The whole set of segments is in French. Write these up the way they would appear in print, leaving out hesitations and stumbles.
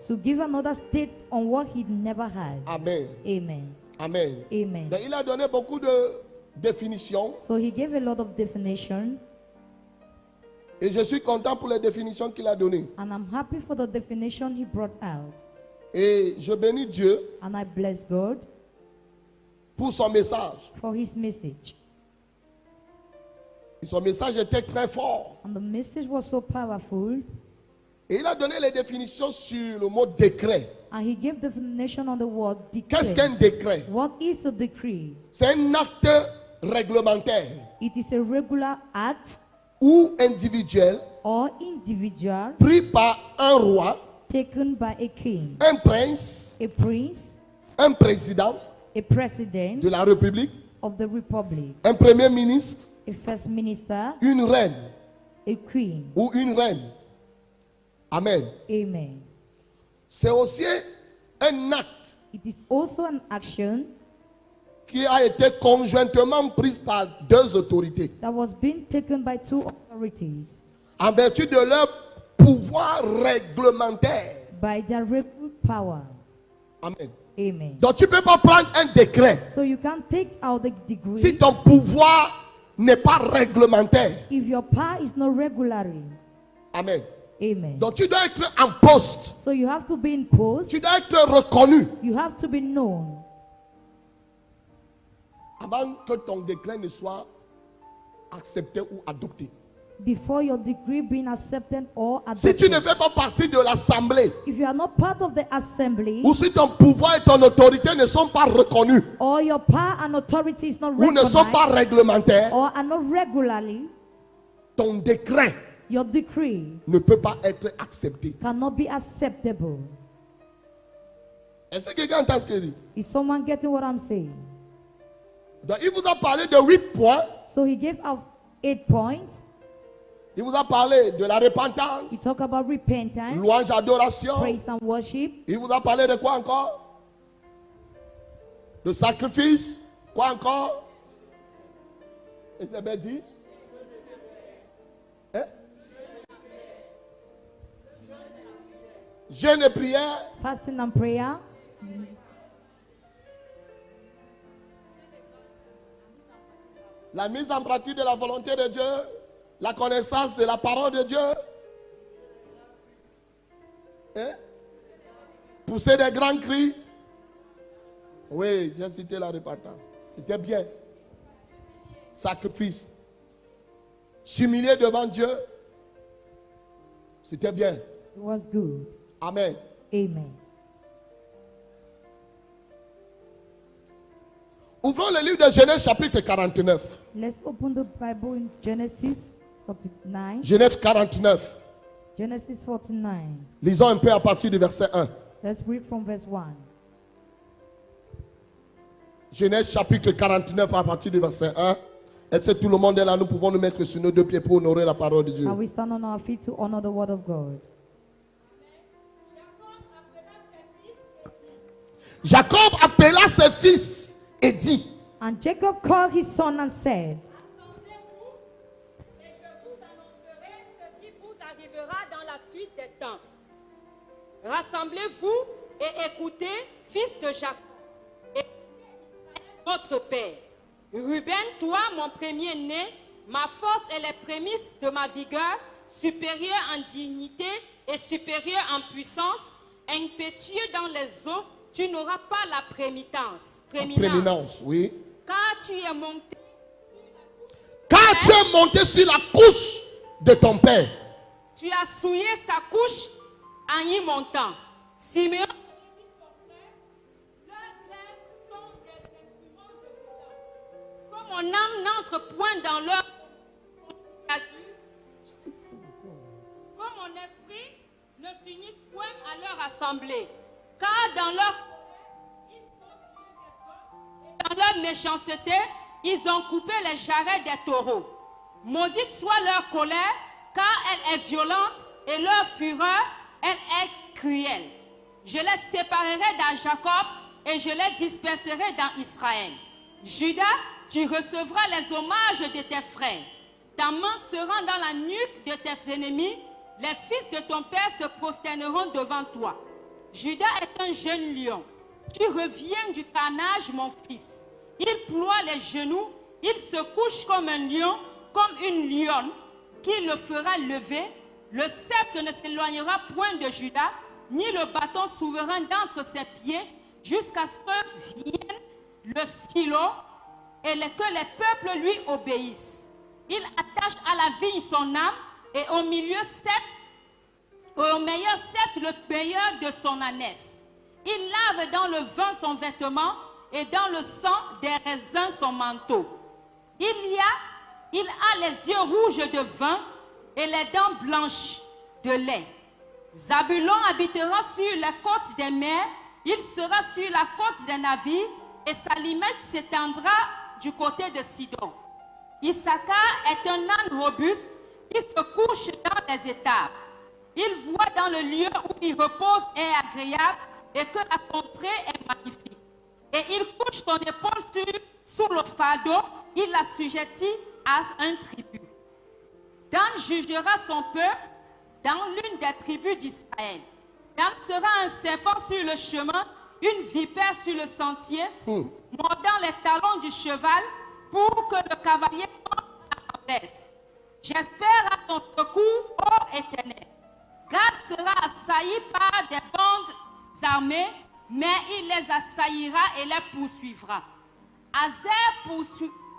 To give another state on what he never had. Amen. Amen. Amen. Amen. Donc, il a donné beaucoup de définitions. So he gave a lot of definition, Et je suis content pour les définitions qu'il a données. and I'm happy for the definition he brought out. Et je bénis Dieu And I bless God pour son message. for his message. Et son message était très fort. And the message was so powerful. Et il a donné les définitions sur le mot décret. And he gave definition on the word Qu'est-ce decree. qu'un décret? What is a decree? C'est un acte réglementaire It is a regular act ou individuel or individual pris par un roi, taken by a king, un prince, a prince, un président a president de la République, of the republic, un premier ministre, a first minister, une reine a queen. ou une reine. Amen. Amen. C'est aussi un acte It is also an action qui a été conjointement pris par deux autorités that was being taken by two authorities en vertu de leur pouvoir réglementaire. by their regular power. Amen. Amen. Donc tu ne peux pas prendre un décret So you can't take out the degree si ton pouvoir n'est pas réglementaire. if your power is not regularly. Amen. Amen. Donc tu dois être en poste. So you have to be in post. Tu dois être reconnu You have to be known avant que ton décret ne soit accepté ou adopté. before your degree being accepted or Si tu adopted. ne fais pas partie de l'assemblée If you are not part of the assembly ou si ton pouvoir et ton autorité ne sont pas reconnus or your power and authority is not ou ne sont pas recognized réglementaires, or are not regularly, ton décret your decree ne peut pas être accepté. cannot be acceptable. Est-ce que quelqu'un entend ce que je dis? Is someone getting what I'm saying? Donc il vous a parlé de 8 points. So he gave out 8 points. Il vous a parlé de la repentance, He talked about repentance, louange, adoration. praise and worship. Il vous a parlé de quoi encore? De sacrifice. Quoi encore? Et c'est bien dit? Hein? Jeûne et prière. Fasting and prayer. La mise en pratique de la volonté de Dieu. La connaissance de la parole de Dieu. Hein? Pousser des grands cris. Oui, j'ai cité la repentance. C'était bien. Sacrifice. S'humilier devant Dieu. C'était bien. It was good. Amen. Amen. Ouvrons le livre de Genèse chapitre 49. Let's open the Bible in Genesis 49. Genèse 49. Genesis 49. Lisons un peu à partir du verset 1. Let's read from verse 1. Genèse chapitre 49 à partir du verset 1. Est-ce que tout le monde est là? Nous pouvons nous mettre sur nos deux pieds pour honorer la parole de Dieu. And we stand on our feet to honor the word of God. Jacob appela ses fils et dit: And Jacob called his son and said, Rassemblez-vous et je vous annoncerai ce qui vous arrivera dans la suite des temps. Rassemblez-vous et écoutez, fils de Jacob, et votre père. Ruben, toi, mon premier-né, ma force et les prémices de ma vigueur, supérieur en dignité et supérieur en puissance, impétueux dans les eaux, tu n'auras pas la prééminence. Oui. Car tu es monté. Car tu es monté sur la couche de ton père. Tu as souillé sa couche en y montant. Simeon, comme mon âme n'entre point dans leur comme mon esprit ne s'unisse point à leur assemblée. Car dans leur méchanceté, ils ont coupé les jarrets des taureaux. Maudite soit leur colère, car elle est violente, et leur fureur, elle est cruelle. Je les séparerai dans Jacob, et je les disperserai dans Israël. Judas, tu recevras les hommages de tes frères. Ta main sera dans la nuque de tes ennemis. Les fils de ton père se prosterneront devant toi. Judas est un jeune lion. Tu reviens du carnage, mon fils. Il ploie les genoux, il se couche comme un lion, comme une lionne, qui le fera lever. Le sceptre ne s'éloignera point de Judas, ni le bâton souverain d'entre ses pieds, jusqu'à ce que vienne le stylo et que les peuples lui obéissent. Il attache à la vigne son âme, et au meilleur sceptre le meilleur de son ânesse. Il lave dans le vin son vêtement, et dans le sang des raisins son manteau. Il a les yeux rouges de vin et les dents blanches de lait. Zabulon habitera sur la côte des mers, il sera sur la côte des navires, et sa limite s'étendra du côté de Sidon. Issachar est un âne robuste qui se couche dans les étables. Il voit dans le lieu où il repose est agréable et que la contrée est magnifique. Et il couche son épaule sous le fardeau, il l'assujettit à un tribut. Dan jugera son peuple dans l'une des tribus d'Israël. Dan sera un serpent sur le chemin, une vipère sur le sentier, mordant les talons du cheval pour que le cavalier tombe à la baisse. J'espère à ton secours, ô Éternel. Gad sera assailli par des bandes armées, mais il les assaillira et les poursuivra. Azer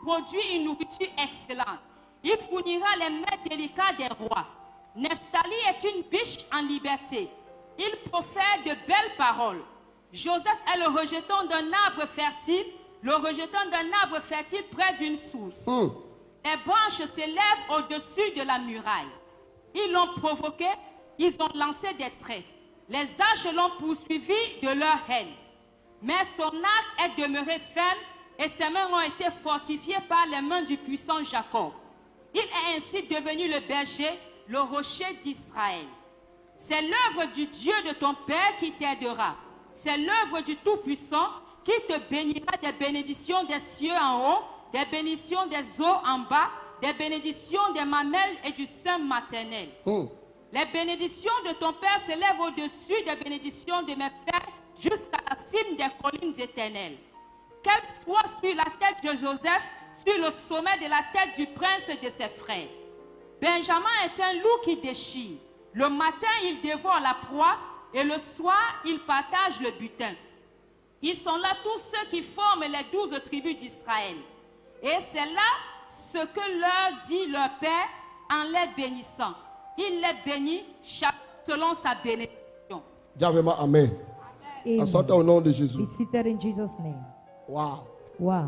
produit une nourriture excellente. Il fournira les mets délicats des rois. Nephtali est une biche en liberté. Il profère de belles paroles. Joseph est le rejeton d'un arbre fertile, près d'une source. Les branches s'élèvent au-dessus de la muraille. Ils l'ont provoqué, ils ont lancé des traits. Les arches l'ont poursuivi de leur haine. Mais son arc est demeuré ferme et ses mains ont été fortifiées par les mains du puissant Jacob. Il est ainsi devenu le berger, le rocher d'Israël. C'est l'œuvre du Dieu de ton Père qui t'aidera. C'est l'œuvre du Tout-Puissant qui te bénira des bénédictions des cieux en haut, des bénédictions des eaux en bas, des bénédictions des mamelles et du sein maternel. Les bénédictions de ton Père s'élèvent au-dessus des bénédictions de mes pères jusqu'à la cime des collines éternelles. Qu'elles soient sur la tête de Joseph, sur le sommet de la tête du prince et de ses frères. Benjamin est un loup qui déchire. Le matin, il dévore la proie et le soir, il partage le butin. Ils sont là tous ceux qui forment les 12 tribus d'Israël. Et c'est là ce que leur dit leur Père en les bénissant. Il les bénit selon sa bénédiction. Dis vraiment Amen. Amen. Assortez au nom de Jésus. Be seated in Jesus' name. Wow. Wow.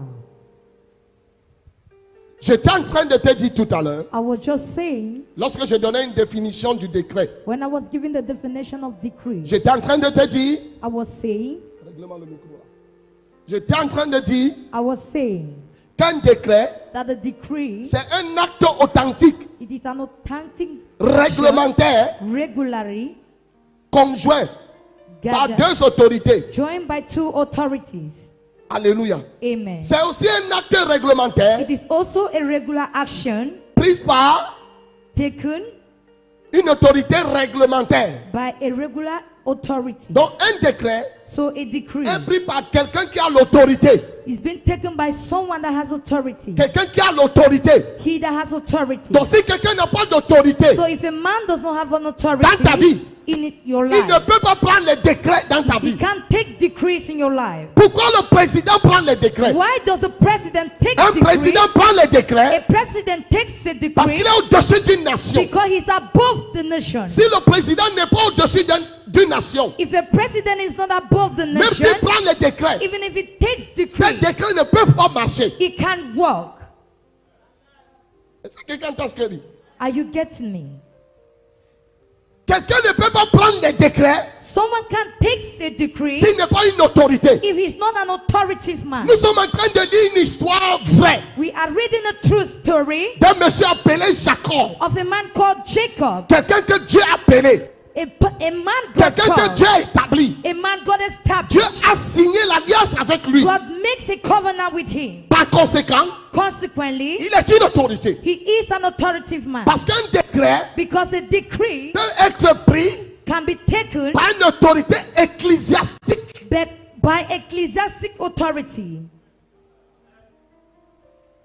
J'étais en train de te dire tout à l'heure, I was just saying, lorsque je donnais une définition du décret, when I was giving the definition of decree, j'étais en train de te dire, I was saying, règle-moi le micro là. J'étais en train de dire I was saying qu'un décret, that the decree, c'est un acte authentique, it is an authentic, réglementaire, regularly conjoint par gathered, deux autorités. joined by two authorities. Alléluia. Amen. C'est aussi un acte réglementaire It is also a regular action pris par taken une autorité réglementaire. by a regular authority. Donc un décret So a decree est pris par quelqu'un qui a l'autorité. is being taken by someone that has authority. Quelqu'un qui a l'autorité. He that has authority. Donc si quelqu'un n'a pas d'autorité, So if a man does not have an dans ta vie, authority in your il ne life, peut pas prendre les décrets dans ta he vie. can't take decrees in your life. Pourquoi le président prend les décrets? Why does a president take Un decree? président prend les A décrets president takes a parce qu'il decree est au-dessus d'une nation. because he's above the nation. Si le président n'est pas au-dessus d'une nation, If a president is not above the même s'il nation, prend les décrets, even if he takes ces decree, décrets ne peuvent pas marcher. he can't walk. Est-ce que quelqu'un entend ce que dit? Are you getting me? Quelqu'un ne peut pas prendre les décrets Someone can't take a decree s'il n'est pas une autorité. if he's not an authoritative man. Nous sommes en train de lire une histoire vraie We are reading a true story d'un monsieur appelé Jacob. of a man called Jacob. Quelqu'un que Dieu a appelé. A man God Quelqu'un que called. Dieu a établi. A man God Dieu established. a signé l'alliance avec lui. God makes a covenant with him. Par conséquent, Consequently, il est une autorité. he is an authoritative man. Parce qu'un décret Because a decree peut être pris can be taken par une autorité ecclésiastique. but by ecclesiastic authority.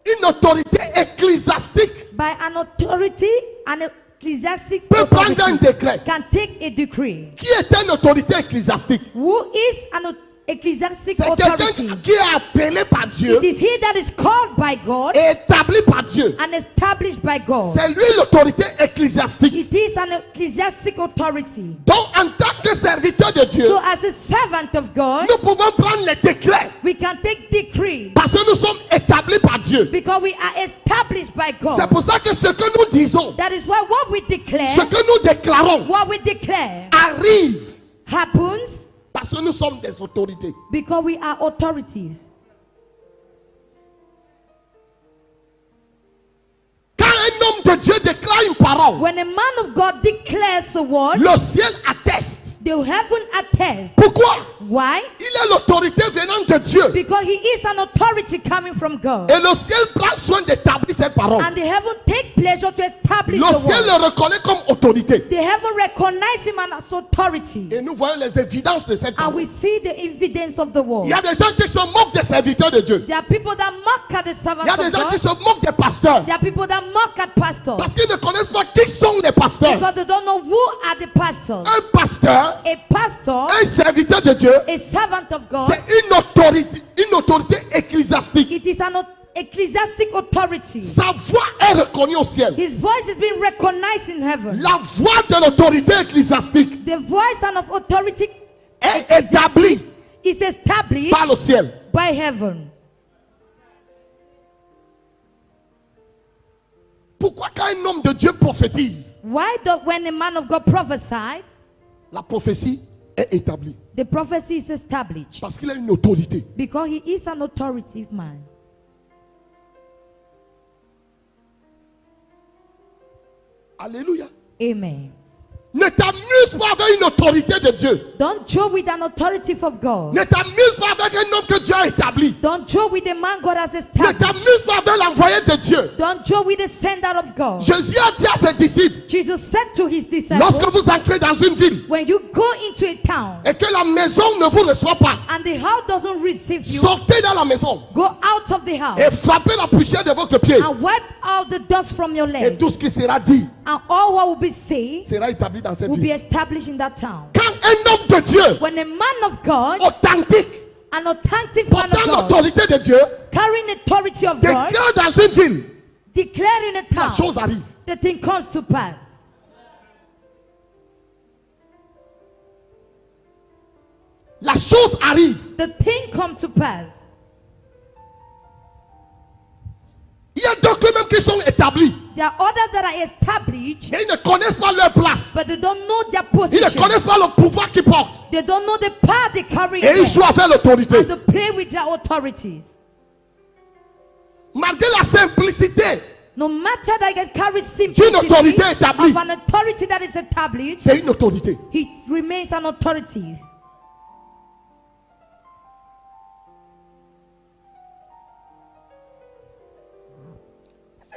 Une autorité ecclésiastique By an authority, an ecclesiastic peut prendre un authority décret. can take a decree. Qui est une autorité ecclésiastique? Who is an ecclesiastic C'est authority? quelqu'un qui est appelé par Dieu It is he that is called by God et établi par Dieu. and established by God. C'est lui l'autorité ecclésiastique. It is an ecclesiastic authority. Donc, en tant que serviteur de Dieu, So as a servant of God, nous pouvons prendre les décrets we can take decree parce que nous sommes établis par Dieu. because we are established by C'est God. pour ça que ce que nous disons, That is why what we ce declare, que nous déclarons what we declare arrive happens parce que nous sommes des autorités. because we are authorities. Quand un homme de Dieu déclare une parole, When a man of God declares a word, le ciel atteste. the heaven attests. Pourquoi? Why? Il est l'autorité venant de Dieu. Because he is an authority coming from God. Et le ciel prend soin d'établir cette parole. And the heaven take pleasure to establish Le the ciel word. le reconnaît comme autorité. The heaven recognize him as authority. Et nous voyons les évidences de cette And parole. we see the evidence of the Il word. y a des gens qui se moquent des serviteurs de Dieu. There are people that mock at the Il y servants a des of gens qui God. se moquent des pasteurs. There are people that mock at pastors Parce qu'ils ne connaissent pas qui sont les pasteurs. because they don't know who are the pastors. Un pasteur, A pastor, un serviteur de Dieu, a servant of God, c'est une autorité ecclésiastique. it is an ecclesiastic authority. Sa voix est reconnue au ciel. His voice is being recognized in heaven. La voix de l'autorité ecclésiastique The voice and of authority est établie is established par le ciel. by heaven. Pourquoi quand un homme de Dieu prophétise, Why do when a man of God prophesied, la prophétie est établie? the prophecy is established? Parce qu'il a une autorité. Because he is an authoritative man. Alléluia. Amen. Ne t'amuse pas avec une autorité de Dieu. Don't joke with an authority of God. Ne t'amuse pas avec un homme que Dieu a établi. Don't joke with the man God has Ne established. t'amuse pas avec l'envoyé de Dieu. Don't joke with the sender of God. Jésus a dit à ses disciples, Jesus said to his disciples, lorsque vous entrez dans une ville when you go into a town et que la maison ne vous reçoit pas, and the house doesn't receive you, sortez dans la maison go out of the house et frappez la poussière de votre pied. and wipe out the dust from your Et leg. tout ce qui sera dit And all what will be said sera établi dans cette will be ville. established in that town. Quand un homme de Dieu When a man of God, authentique, an authentic man portant of God, l'autorité de Dieu, carrying authority of God, déclare dans une ville, declaring a la town, chose arrive. the thing comes to pass. La chose arrive. The thing comes to pass. Il y a d'autres même qui sont établis, There are others that are established, mais ils ne connaissent pas leur place. but they don't know their Ils ne position. connaissent pas le pouvoir qu'ils portent. They don't know the power they carry Et ils in jouent avec l'autorité. and they play with their authorities. Malgré la simplicité, No matter that they carry d'une autorité simplicity établie, of an authority that is established, c'est une autorité. it remains an authority.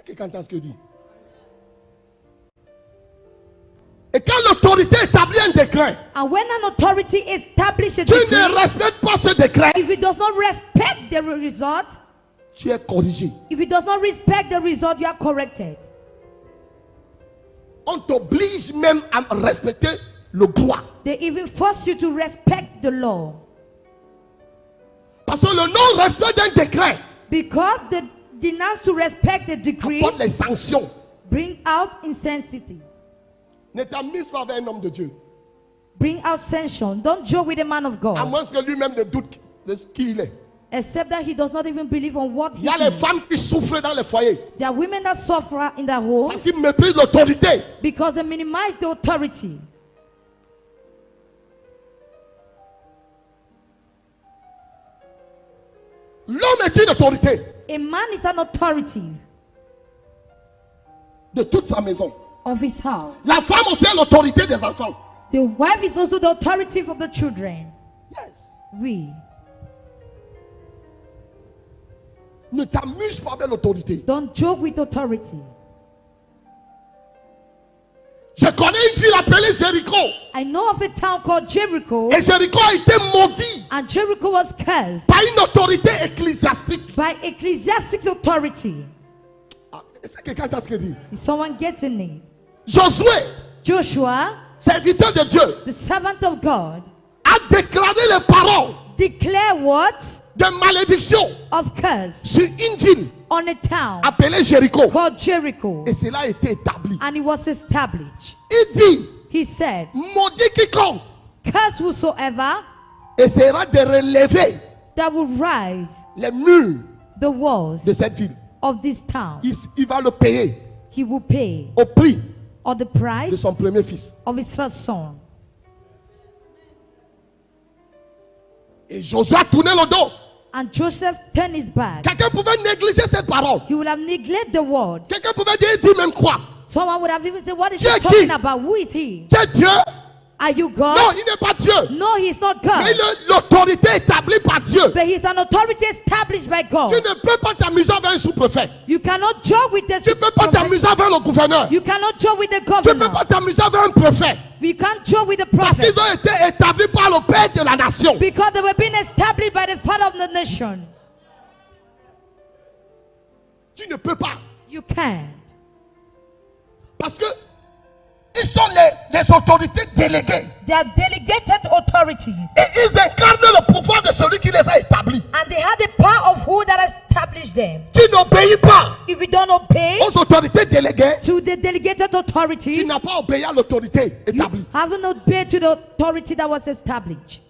C'est qui entend ce que dit. Et quand l'autorité établit un décret, And when an authority establishes a tu decree, ne respectes pas ce décret, if it does not respect the result, tu es corrigé. if it does not respect the result, you are corrected. On t'oblige même à respecter le droit. They even force you to respect the law. Parce que le non-respect d'un décret Because they denounce to respect the decree, apporte les sanctions. bring out insensitivity, Ne t'amuse pas avec un homme de Dieu. bring out sanction. Don't joke with a man of À God, moins que lui-même ne doute de ce qu'il est. except that he does not even believe on what Il he y a les is. femmes qui souffrent dans les foyers There are women that suffer in their homes parce qu'ils méprisent l'autorité. because they minimize the authority. L'homme est une autorité A man is an authority de toute sa maison. of his house. La femme aussi est l'autorité des enfants. The wife is also the authority of the children. Yes. We. Ne t'amuse pas avec l'autorité. Don't joke with authority. Je connais une ville appelée Jéricho. I know of a town called Jericho, Et Jéricho a été maudit and Jericho was cursed par une autorité ecclésiastique. by ecclesiastic authority. Ah, est-ce que quelqu'un entend ce que dit? Is someone getting it? Josué, Joshua, serviteur de Dieu, the servant of God, a déclaré les paroles declare what? de malédiction Of curse sur une ville on a town appelée Jéricho. called Jericho. Et cela a été établi. And it was established. Il dit, He said, maudit quiconque curse whosoever essaiera de relever that will rise les murs the walls de cette ville. of this town, Il va le payer he will pay au prix or the de price son premier fils. of his first son. Et Josué a tourné le dos. And Joseph turned his back. Quelqu'un pouvait négliger cette parole. He would have neglected the word. Quelqu'un pouvait dire, il dit même quoi? Someone would have even said, what is Dieu he qui? talking about? Who is he? Tu es Dieu? Are you God? Non, il n'est pas Dieu. No, he's not Mais God. il est l'autorité établie par Dieu. But he's an authority established by Tu God. ne peux pas t'amuser avec un sous-préfet. You cannot joke with the Tu ne peux pas t'amuser avec le gouverneur. You cannot joke with the Tu ne peux governor. pas t'amuser avec un préfet. You can't joke with the Parce prophet. qu'ils ont été établis par le Père de la nation. Because they were being established by the father of the nation. Tu ne peux pas. You can't. Parce que ils sont les autorités déléguées. They are delegated authorities. Et ils incarnent le pouvoir de celui qui les a établis. And they had the power of who that established them. Tu n'obéis pas If you don't obey aux autorités déléguées, to the delegated tu authorities, n'as pas obéi à l'autorité you établie. haven't obeyed to the authority that was established.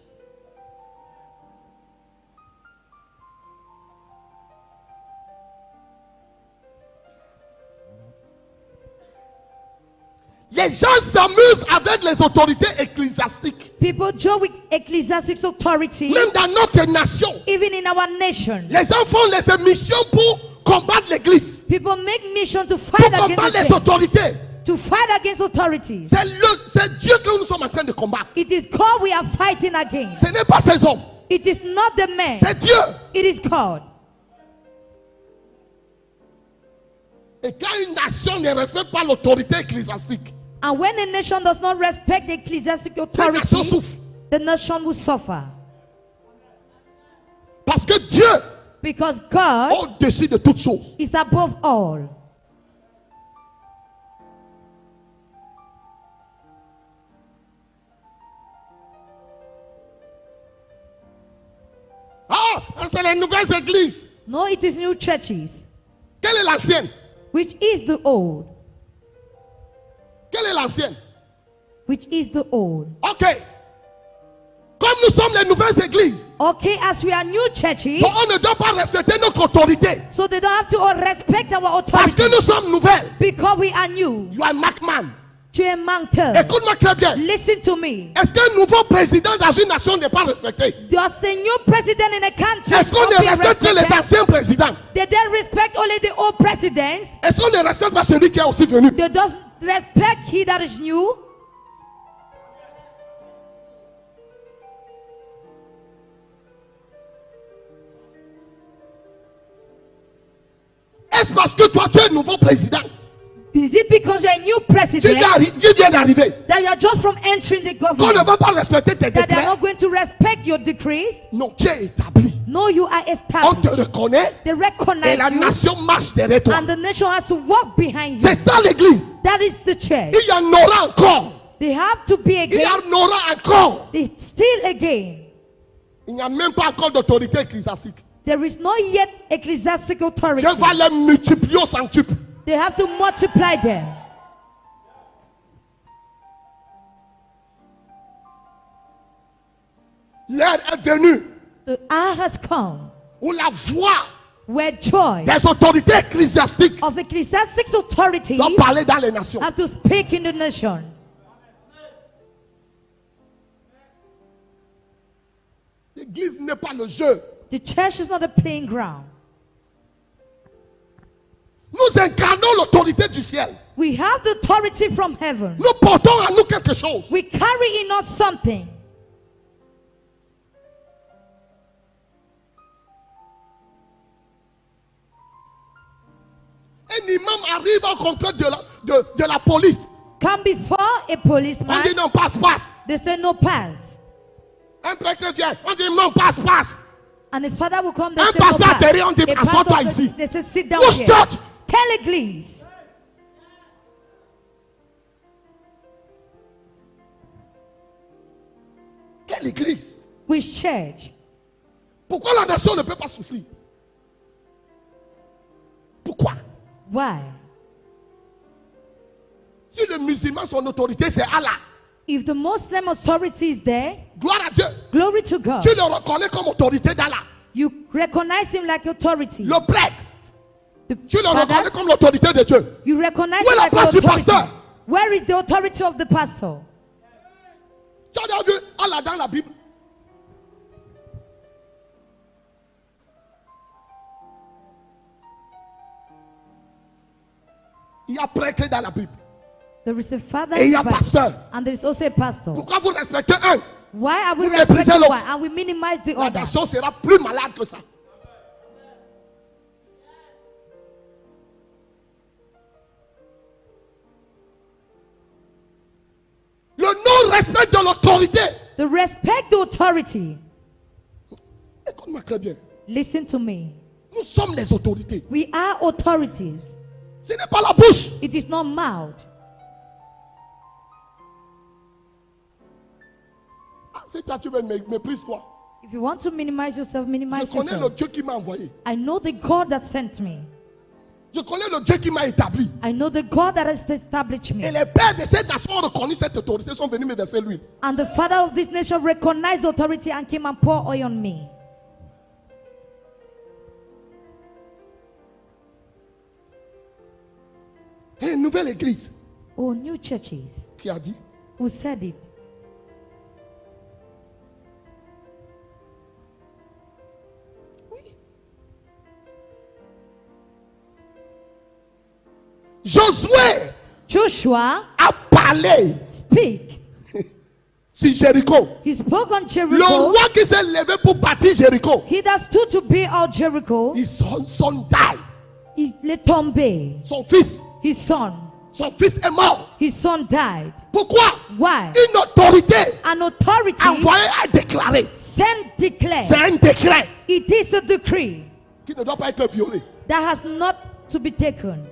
Les gens s'amusent avec les autorités ecclésiastiques. People joke with ecclesiastic authority, Même dans notre nation, even in our nation. les gens font les émissions pour combattre l'église, People make mission to pour fight combattre against les the church, autorités. to fight against authorities. C'est Dieu que nous sommes en train de combattre. It is God we are fighting against. Ce n'est pas ces hommes, It is not the man. c'est Dieu. It is God. Et quand une nation ne respecte pas l'autorité ecclésiastique, And when a nation does not respect the ecclesiastic cette nation authority, souffre. the nation will suffer. Parce que Dieu, Because God au-dessus de toutes choses, is above all. c'est les nouvelles églises. No, it is new churches, Quelle est l'ancienne? which is the old. Quelle est l'ancienne? Which is the old. Ok. Comme nous sommes les nouvelles églises, Okay, as we are new churches, donc on ne doit pas respecter notre autorité. so they don't have to all respect our Parce que authority. nous sommes nouvelles. Because we are new. You are McMahon. Tu es menteur. Écoute-moi très bien. Listen to me. Est-ce qu'un nouveau président dans une nation n'est pas respecté? Does a new president in a country Est-ce qu'on not ne be respecte que les respected? anciens présidents? They don't respect only the old presidents. Est-ce qu'on ne respecte pas celui qui est aussi venu? They don't respect he that is new. Est-ce parce que toi tu es nouveau président? Is it because you're a new Tu president viens d'arriver. that you are just from entering the Qu'on ne government va pas respecter tes that they are décrets? not going to respect your decrees? Non, tu es établi. No, you are On te established. reconnaît They et recognize la you, nation marche derrière toi. and the nation has to walk behind you. C'est ça l'église. That is the church. Il y en aura encore. They have to be Il y again. en aura encore. They still again. Il n'y a même pas encore d'autorité ecclésiastique. There is not yet ecclesiastic authority. Dieu va les multiplier au centuple. They have to multiply them. L'heure est venue The hour has come où la voix where joy des autorités ecclésiastiques of ecclesiastic authority doit parler dans les nations. have to speak in the nation. L'église n'est pas le jeu. The church is not a playing ground. Nous incarnons l'autorité du ciel. We have the authority from heaven. Nous portons en nous quelque chose. We carry in us something. Un imam arrive en contrôle de la police. come before a On policeman, dit non, passe, passe. they say no pass. Un prêtre vient, on dit non, passe, passe. And the father will come, they Un say no pasteur pass. atterrit, on dit A assois-toi pastor, ici. they say sit down Who's here. church? Quelle église? Quelle église? Which church? Pourquoi la nation ne peut pas souffrir? Pourquoi? Why? Si le musulman, son autorité, c'est Allah. If the Muslim authority is there, Gloire à Dieu. glory to God. Tu le reconnais comme autorité d'Allah. You recognize him like authority. Le prêtre, The tu le fathers, reconnais comme l'autorité de Dieu. you recognize Où est him la like place du authority. pasteur? Where is the authority of the pastor? Tu as déjà vu Allah dans la Bible? Il y a prêtre dans la Bible. There is a father Et il y a in the Bible, pasteur. and there is also a pastor. Pourquoi vous respectez un? Why are we Vous méprisez respecting l'autre. one and we minimize the La other? nation sera plus malade que ça. Le non-respect de l'autorité. The respect the authority. Écoute-moi très bien. Listen to me. Nous sommes les autorités. We are authorities. Ce n'est pas la bouche. It is not mouth. Ah, si toi tu veux méprise-toi. If you want to minimize yourself, Je minimize connais le yourself. Dieu qui m'a envoyé. I know the God that sent me. Je connais le Dieu qui m'a établi. I know the God that has established Et me. les pères de cette nation ont reconnu cette autorité, sont venus me verser l'huile. And the father of this nation recognized the authority and came and poured oil on me. Et une nouvelle église Oh, new churches. qui a dit, Who said it? Josué Joshua a parlé speak. sur Jéricho. He spoke on Le Jericho. roi qui s'est levé pour bâtir Jéricho, He that stood to build out Jericho, son die. he let tombe. Son fils His son est mort. His son died. Pourquoi? Why? Une autorité An authority envoyée a déclaré. sent declare. C'est un décret It is a decree qui ne doit pas être violé. that has not to be taken.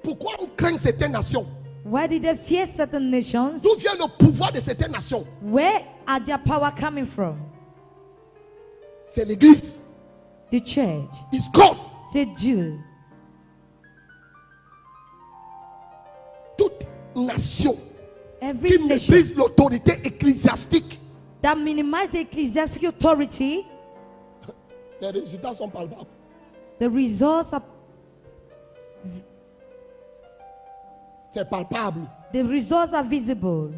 Pourquoi on craint certaines nations? Why did they fear certain nations? D'où vient le pouvoir de certaines nations? Where are their power coming from? C'est l'église. The church. It's God. C'est Dieu. Toute nation Every qui nation méprise l'autorité ecclésiastique, that minimize the ecclesiastic authority, les résultats sont palpables. the results are C'est palpable. visible.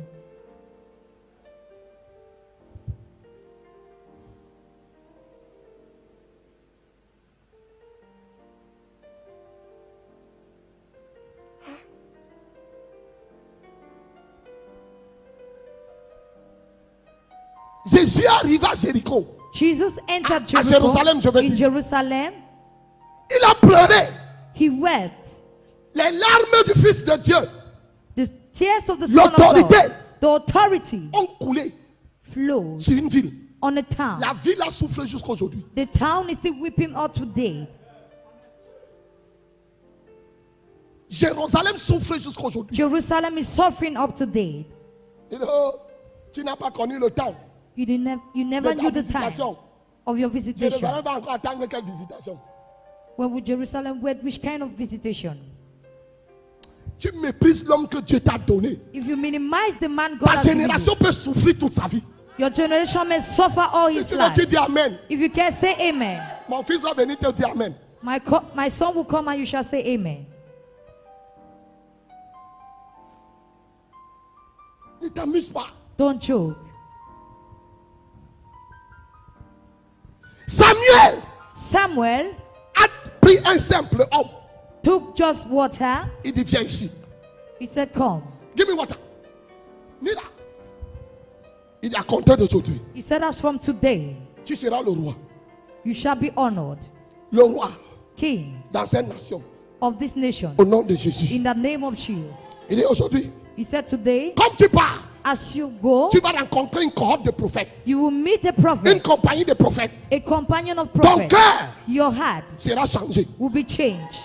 Jésus arrive à Jéricho. Jesus entered À Jericho. Jérusalem, je veux In dire. Jerusalem, Il a pleuré. he wept. Les larmes du Fils de Dieu The tears of the Son of L'autorité. God, the authority ont coulé flowed sur une ville. on a town. La ville a soufflé jusqu'à aujourd'hui. The town is still weeping out today. Jérusalem souffre jusqu'à aujourd'hui. Jerusalem is suffering up to date. Il dit, oh, tu n'as pas connu le temps You never de ta knew the time visitation. of your visitation. Jérusalem va encore attendre quelle visitation? When would Jerusalem wait? Which kind of visitation? Tu méprises l'homme que Dieu t'a donné. If you minimize the man God Ta has given génération peut souffrir toute sa vie. you, your generation may suffer all Si his tu veux, life. tu dis Amen. If you can say amen, Mon fils va venir te dire Amen. my son will come and you shall say amen. Ne t'amuse pas. Don't joke. Samuel A pris un simple homme. took just water. Il dit viens ici. He said, come. Give me water. Nida. Il dit à compter d'aujourd'hui, He said, as from today, tu seras le roi. you shall be honored. Le roi King. dans cette nation. of this nation. Au nom de Jésus. In the name of Jesus. Il dit aujourd'hui, He said today, comme tu pars, as you go, tu vas rencontrer une cohorte de prophètes, you will meet a une prophet, compagnie de prophètes. a companion of Ton prophets. cœur Your heart sera changé. will be changed.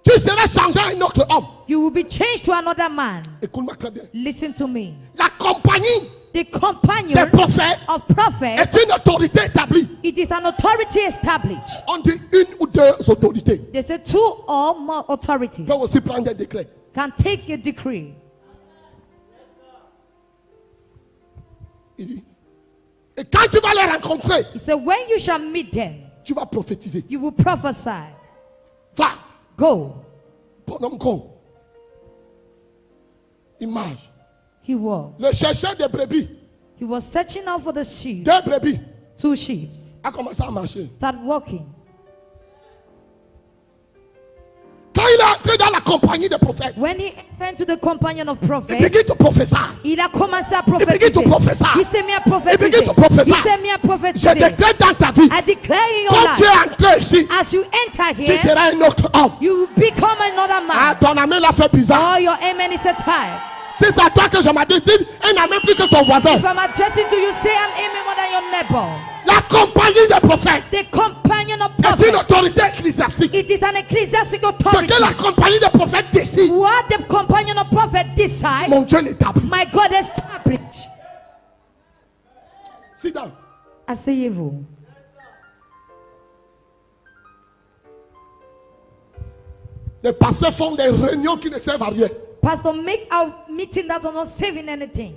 Tu seras changé à un autre homme. You will be changed to another man. Écoute-moi très bien. Listen to me. La compagnie The companion des prophètes of prophets, est une autorité établie. it is an authority established. On dit une ou deux autorités They say two or more authorities peuvent aussi prendre des décrets. can take a decree. Il dit, et quand tu vas les rencontrer, He said, when you shall meet them, tu vas prophétiser. you will prophesy. Va, Go. bonhomme, go. Image. He walked. Le chercheur de brebis, He was searching out for the sheep. deux brebis, Two sheep. a commencé à marcher. Start walking. Quand il est entré dans la compagnie des prophètes, When he entered into the companion of il prophets, begin to prophesy. il a commencé à begin prophétiser. to prophesy. Il s'est mis à He begin to prophesy. prophétiser. Il s'est mis à Je prophétiser. déclare dans ta vie, I declare in your quand tu life, es entré ici, as you enter tu here, seras un autre homme. you will become another Ah, man. ton ami l'a fait bizarre. Oh, your amen is a type. Si c'est à toi que je m'adresse, dis un ami plus que ton voisin. If I'm addressing to you, say an amen more than your neighbor. La compagnie des prophètes The companion of est une prophets. autorité ecclésiastique. It is an ecclesiastical Ce authority. que la compagnie des prophètes décide, What the companion of prophet decides, mon Dieu l'établit. my God established. Sit down. Asseyez-vous. Les pasteurs font des réunions qui ne servent à rien. Pastor, make our meeting that are not saving anything.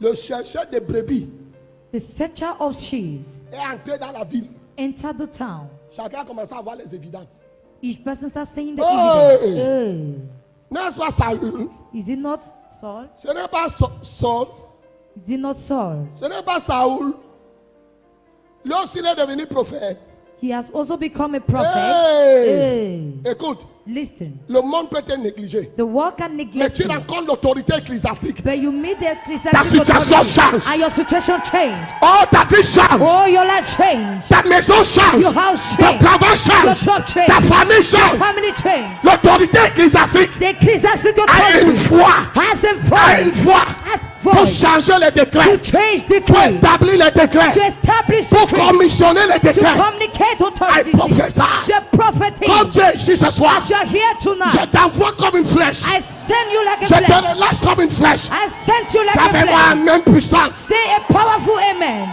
Le chercheur de brebis The searcher of sheep est entré dans la ville. entered the town. Chacun a commencé à voir les évidences. Each person starts saying the Hey! evidence. N'est-ce pas Saül? Is it not Saul? Ce n'est pas Saul. Is it not Saul? Ce n'est pas Saoul. Lui aussi, il est devenu prophète. He has also become a prophet. Hey! Hey. Écoute, Listen, le monde peut te négliger. the world can Mais neglect tu you, rencontres l'autorité ecclésiastique. but you meet the Ta ecclesiastical situation authority, change. and your situation change. Oh, ta vie change. Oh, your life change. Ta maison change. Your house Ton change. travail Your change. job change. Ta famille Your change. family change. L'autorité ecclésiastique The ecclesiastical a une authority voix. has a A une voice. voix Has pour voice changer les to décrets. change the Pour decree, établir les to décrets. establish Pour decree, commissionner les to décrets. communicate authority. I prophesy. Je prophétise. Comme tu es ici ce soir, As you are here je tonight, t'envoie comme une flèche. I send you like a Je te flame. relâche comme une flèche. I sent you like a Avec moi, flame. même puissance. Say a powerful amen.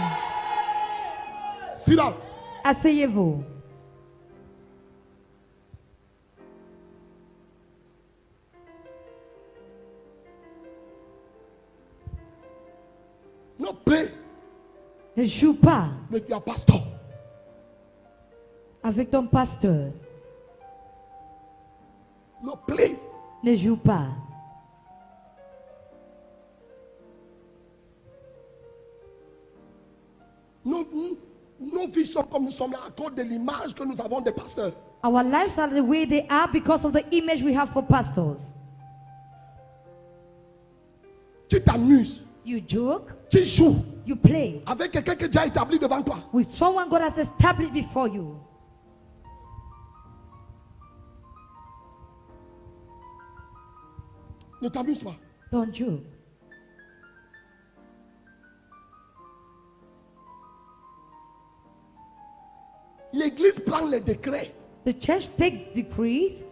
Sit down. Asseyez-vous. No play Ne joue pas with your pastor. avec ton pasteur. No play. Ne joue pas. Nos vies sont comme nous sommes là à cause de l'image que nous avons des pasteurs. Our lives are the way they are because of the image we have for pastors. Tu t'amuses, You joke, tu joues you play avec quelqu'un qui est déjà établi devant toi. with someone God has established before you. Ne t'amuse pas. Don't joke. L'église prend les décrets. The church take decrees.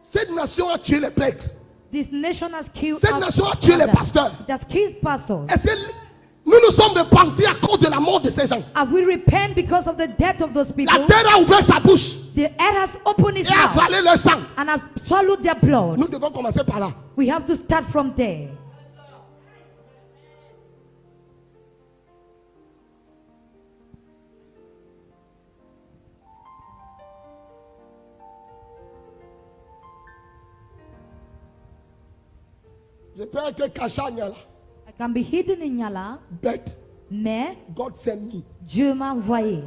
Cette nation a tué les prêtres. This nation has killed Cette our nation a tué les elders. pasteurs. It has killed pastors. Et nous nous sommes repentis à cause de la mort de ces gens. Have we repent because of the death of those people? La terre a ouvert sa bouche The earth has opened its et a mouth avalé leur sang. and has swallowed their blood. Nous devons commencer par là. We have to start from there. Je peux être caché à Niala. I can be hidden in Yala, Bête. mais God sent me. Dieu m'a envoyé.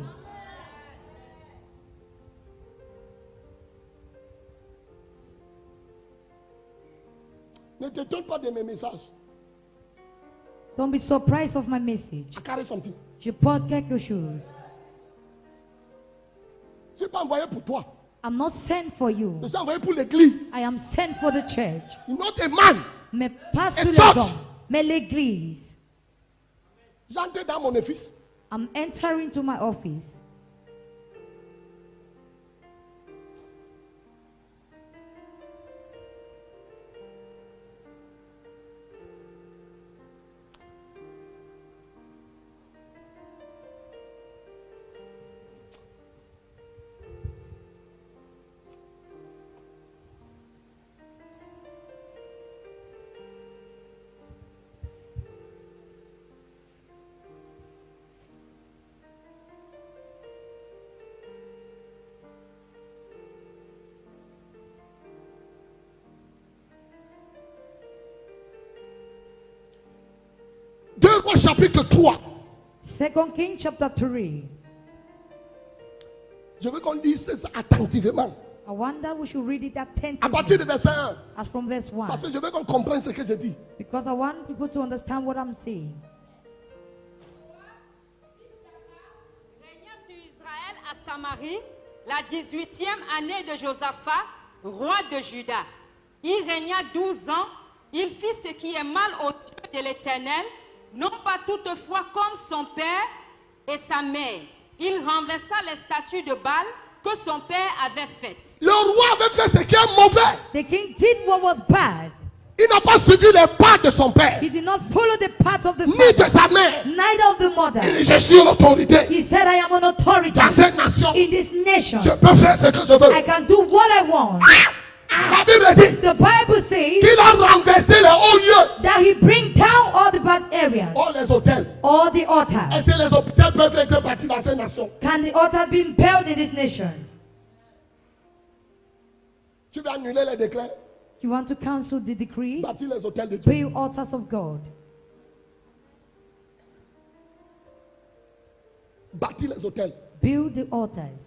Ne t'étonne pas de mes messages. Don't be surprised of my message. I carry something. Je porte quelque chose. Je ne suis pas envoyé pour toi. I'm not sent for you. Je suis envoyé pour l'église. I am sent for the church. Not a man. Mais pas sur les church. hommes, mais l'église. J'entre dans mon office. I'm entering to my office. Deux Rois chapitre 3. 2 Kings chapter 3. Je veux qu'on lise ça attentivement. I wonder we should read it À attentively. partir du verset 1. As from verse 1. Parce que je veux qu'on comprenne ce que je dis. Because I want people to understand what I'm saying. Régna sur Israël à Samarie la 18e année de Josaphat, roi de Juda. Il régna 12 ans. Il fit ce qui est mal aux yeux de l'Éternel, non pas toutefois comme son père et sa mère. Il renversa les statues de Baal que son père avait faites. Le roi avait fait ce qui est mauvais. The king did what was bad. Il n'a pas suivi les pas de son père, He did not follow the path of the ni de father, sa mère. neither of the mother. Il dit, je suis l'autorité He said, I am an authority dans cette nation. in this nation. Je peux faire ce que je veux. I can do what I want. La Bible dit The Bible says qu'il a renversé les hauts lieux. that he bring down all the bad areas, Oh, les hôtels. all the altars. Est-ce que les hôpitaux peuvent être bâtis dans cette nation? Can the altars be built in this nation? Tu veux annuler les décrets? You want to cancel the decrees? Bâtir les hôtels de Dieu. Build altars of God. Bâtir les hôtels. Build the altars.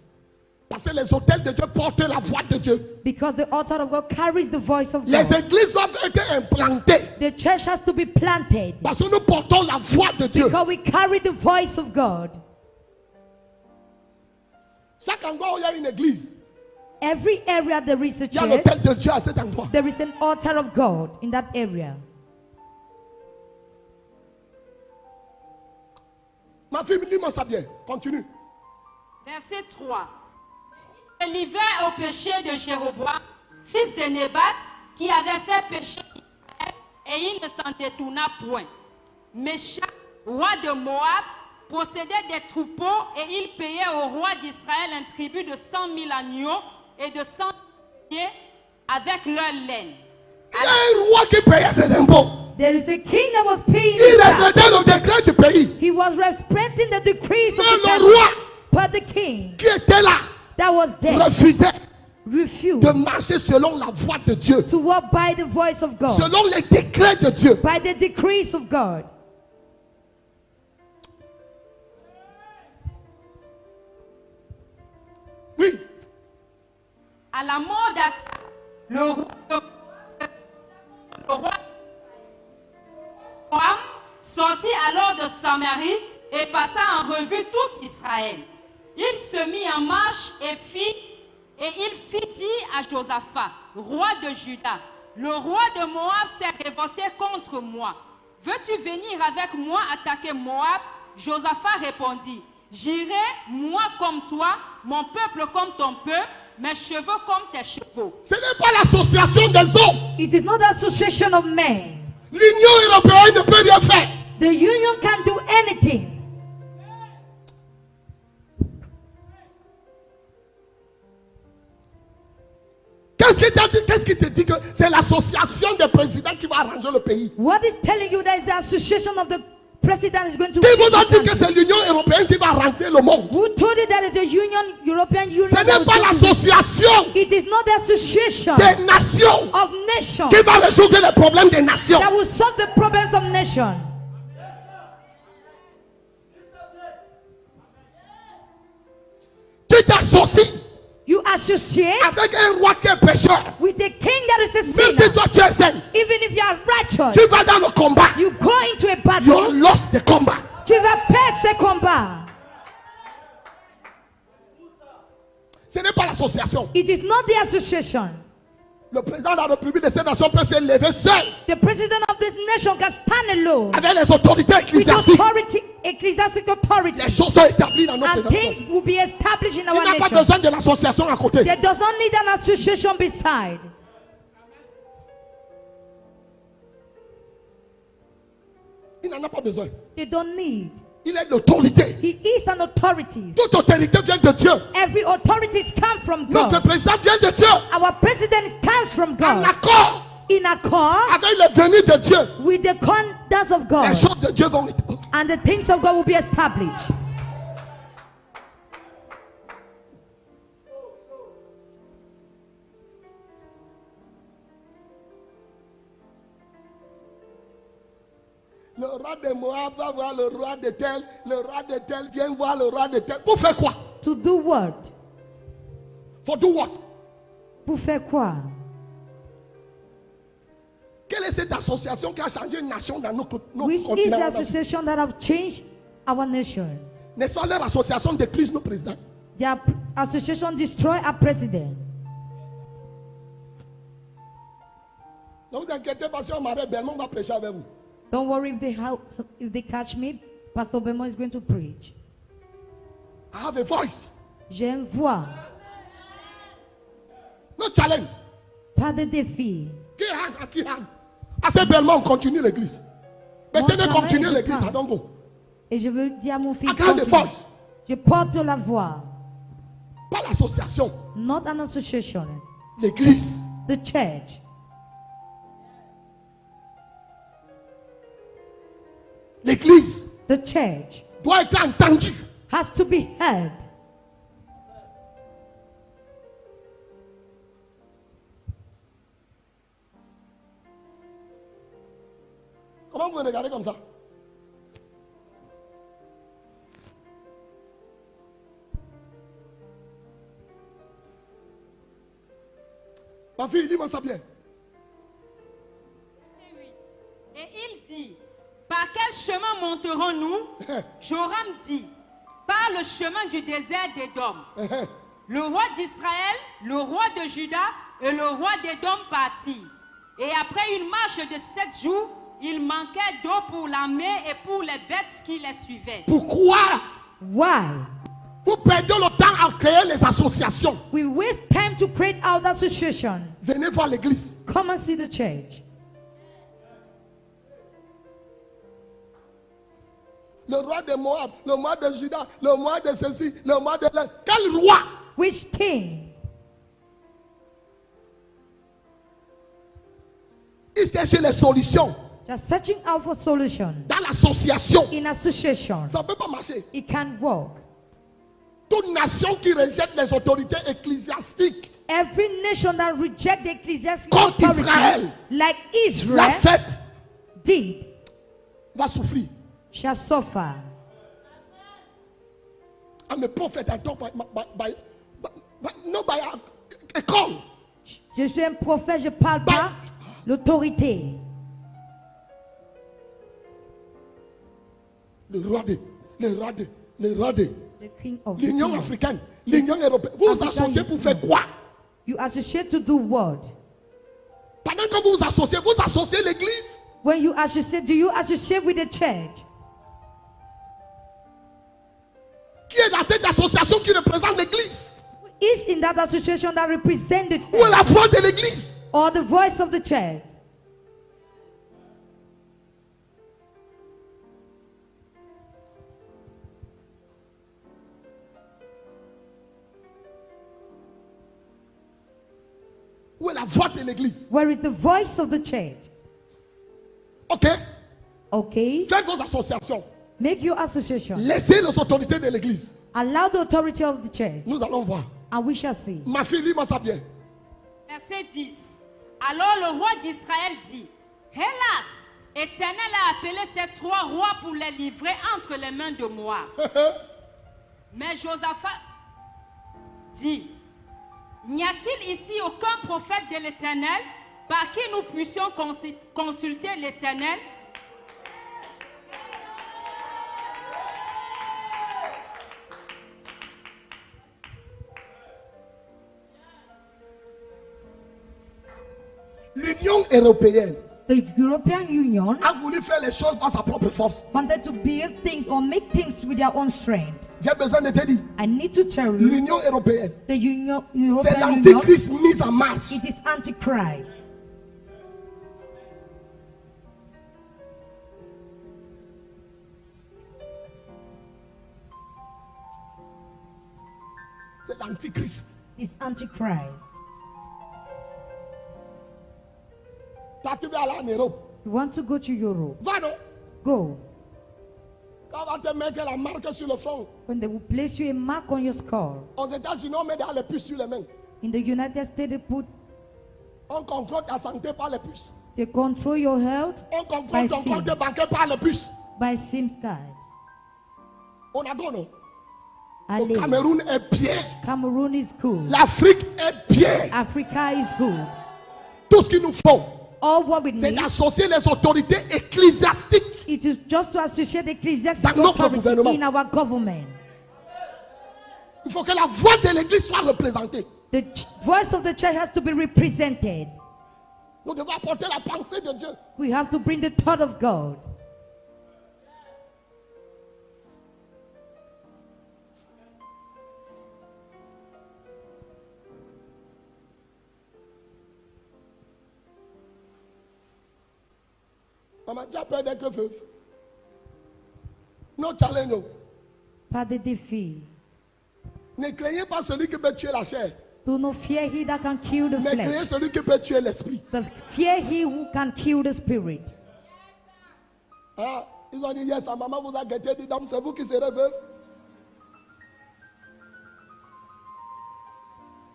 Parce que les hôtels de Dieu portent la voix de Dieu. Because the altar of God carries the voice of Les God. églises doivent être implantées. The church has to be planted. Parce que nous portons la voix de Dieu. Because we carry the voice of God. Chaque endroit où il y a une église, Every area there is a il y a church, l'hôtel de Dieu à cet endroit. there is an altar of God in that area. Ma fille, lis-moi ça bien. Continue. Verset 3. Il livrait au péché de Jéroboam, fils de Nébat, qui avait fait pécher Israël, et il ne s'en détourna point. Mécha, roi de Moab, possédait des troupeaux et il payait au roi d'Israël un tribut de 100 000 agneaux et de 100 pieds avec leur laine. Il y a un roi qui payait ses impôts. There is a king that was paying Il the tax. respectait le décret du pays. He was respecting the decrees of Mais the le country. roi But the king qui était là that was there refusait refused de marcher selon la voix de Dieu, to walk by the voice of God, selon les décrets de Dieu. by the decrees of God. Oui, À la mort d'Akab, le roi Joram sortit alors de Samarie et passa en revue tout Israël. Il se mit en marche et il fit dire à Josaphat, roi de Juda, le roi de Moab s'est révolté contre moi. Veux-tu venir avec moi attaquer Moab? Josaphat répondit, j'irai, moi comme toi, mon peuple comme ton peuple, mes chevaux comme tes chevaux. ce n'est pas l'association des hommes. It is not the association of men. L'Union européenne ne peut rien faire. The union can't do anything. Qu'est-ce qui te dit que c'est l'association des présidents qui va arranger le pays? What is telling you that is the association of the president is going to Qui fix vous a the dit que country? c'est l'Union européenne qui va arranger le monde? Who told you that it's the European Union? Ce that n'est will pas do this? l'association It is not the association des nations of nations qui va résoudre les problèmes des nations. that will solve the problems of nations. Tu t'associes You associate avec un roi qui est pécheur, with a king that is a même si sinner, toi tu es saint, even if you are righteous, tu vas dans le combat, you go into a you battle, are lost the combat. tu vas perdre ce combat. Ce n'est pas l'association. It is not the association. Le président de la République de cette nation peut se lever seul The president of this nation can stand alone avec les autorités with ecclésiastiques. authority, ecclesiastic authority, Les choses sont établies dans notre and nation. things will be established in Il our n'a pas nation. besoin de l'association à côté. There does not need an association beside. Il n'en a pas besoin. They don't need. Il est l'autorité. He is an authority. Toute autorité vient de Dieu. Every authority comes from Notre God. président vient de Dieu. Our president comes from En God. accord In accord avec le venu de Dieu. with the conduct of Les God. choses de Dieu vont. And the things of God will be established. Le roi de Moab va voir le roi de tel. Le roi de tel vient voir le roi de tel. Pour faire quoi? To do what? For do what? Pour faire quoi? Quelle est cette association qui a changé une nation dans notre Which is continent? the association that have changed our nation? N'est-ce pas leur association détruise nos présidents? Their association destroy our president. Ne vous inquiétez pas, si on m'arrête, Belmont va prêcher avec vous. Don't worry if they catch me. Pastor Bemo is going to preach. I have a voice. J'ai une voix, No challenge. pas de défi. Qui hand à qui hand? Assez Belmont, on continue l'église. Mais Mon tenez, challenge, continuez je l'église, parle. I don't go. Et je veux dire à mon fils, I have a continue. voice. Je porte la voix, Pas l'association, not an association. l'église. The church, L'église the church doit être entendue. has to be heard. Comment vous me regardez comme ça? Ma fille, dis-moi ça bien. Et il dit, par quel chemin monterons-nous? Joram dit, par le chemin du désert d'Édom. Le roi d'Israël, le roi de Juda et le roi d'Édom partit. Et après une marche de 7 jours, il manquait d'eau pour l'armée et pour les bêtes qui les suivaient. Pourquoi Why? vous perdez le temps à créer les associations? We waste time to create our association. Venez voir l'église. Come and see the church. Le roi de Moab, le roi de Juda, le roi de ceci, le roi de là. Quel roi? Which king? Il cherche les solutions Just searching out for solution. dans l'association. In association, Ça ne peut pas marcher. it can't work. Toute nation qui rejette les autorités ecclésiastiques, Every nation that reject the ecclesiastical comme authority, Israël like l'a Israel fait, did, va souffrir. shall suffer. I'm a prophet. I talk by no by a call. Je suis un prophète, je parle par l'autorité. Le roi de The king of the l'Union kingdom. africaine, l'Union européenne. Vous vous African associez pour Union. faire quoi? You associate to do what? Pendant que vous vous associez l'église. When you associate, do you associate with the church? Qui est dans cette association qui représente l'église? Is in that association that represents the Où est la voix de l'église? or the voice of the church? Où est la voix de l'église? Where is the voice of the church? Ok? Okay, Faites vos associations. make your association. Laissez les autorités de l'église. Allow the authority of the church, Nous allons voir. and we shall see. Ma fille, lis-moi ça bien. Verset 10. Alors le roi d'Israël dit, hélas, Éternel a appelé ces 3 rois pour les livrer entre les mains de moi. Mais Josaphat dit, N'y a-t-il ici aucun prophète de l'Éternel par qui nous puissions consulter l'Éternel? L'Union européenne The European Union a voulu faire les choses par sa propre force. wanted to build things or make things with their own strength. J'ai besoin de te dire, I need to tell you, l'Union européenne, the c'est European Union, l'antichrist mis en marche. it is Antichrist. C'est l'antichrist. It's Antichrist. Toi, tu veux aller en Europe. You want to go to Europe? Va donc. Go. Quand on va te mettre la marque sur le front. When they will place you a mark on your skull. Aux États-Unis, on met dans les puces sur les mains. In the United States, On contrôle ta santé par les puces. they control your health On contrôle by ton SIM. compte bancaire par les puces. by SIM card. On a gagné. Le Ali. Cameroun est bien. Cameroon is good. L'Afrique est bien. Africa is good. Tout ce qu'il nous faut, All what we c'est need, d'associer les autorités ecclésiastiques. it is just to associate Dans ecclesiastical notre authority gouvernement. in our government. Il faut que la voix de l'Église soit représentée. The voice of the church has to be represented. Nous devons apporter la pensée de Dieu. We have to bring the thought of God. Maman, tu as peur d'être veuve. Non, challenge. Pas de défi. Ne craignez pas celui qui peut tuer la chair, Do not fear he that can kill the mais craignez flesh, celui qui peut tuer l'esprit. but fear he who can kill the spirit. Ah, ils ont dit, yes, sa maman vous a guetté, dit, donc c'est vous qui serez veuve.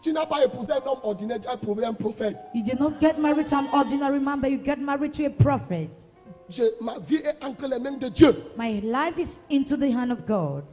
Tu n'as pas épousé un homme ordinaire, tu as éprouvé un prophète. You did not get married to an ordinary man, but you get married to a prophet. Ma vie est entre les mains de Dieu. My life is into the hand of God.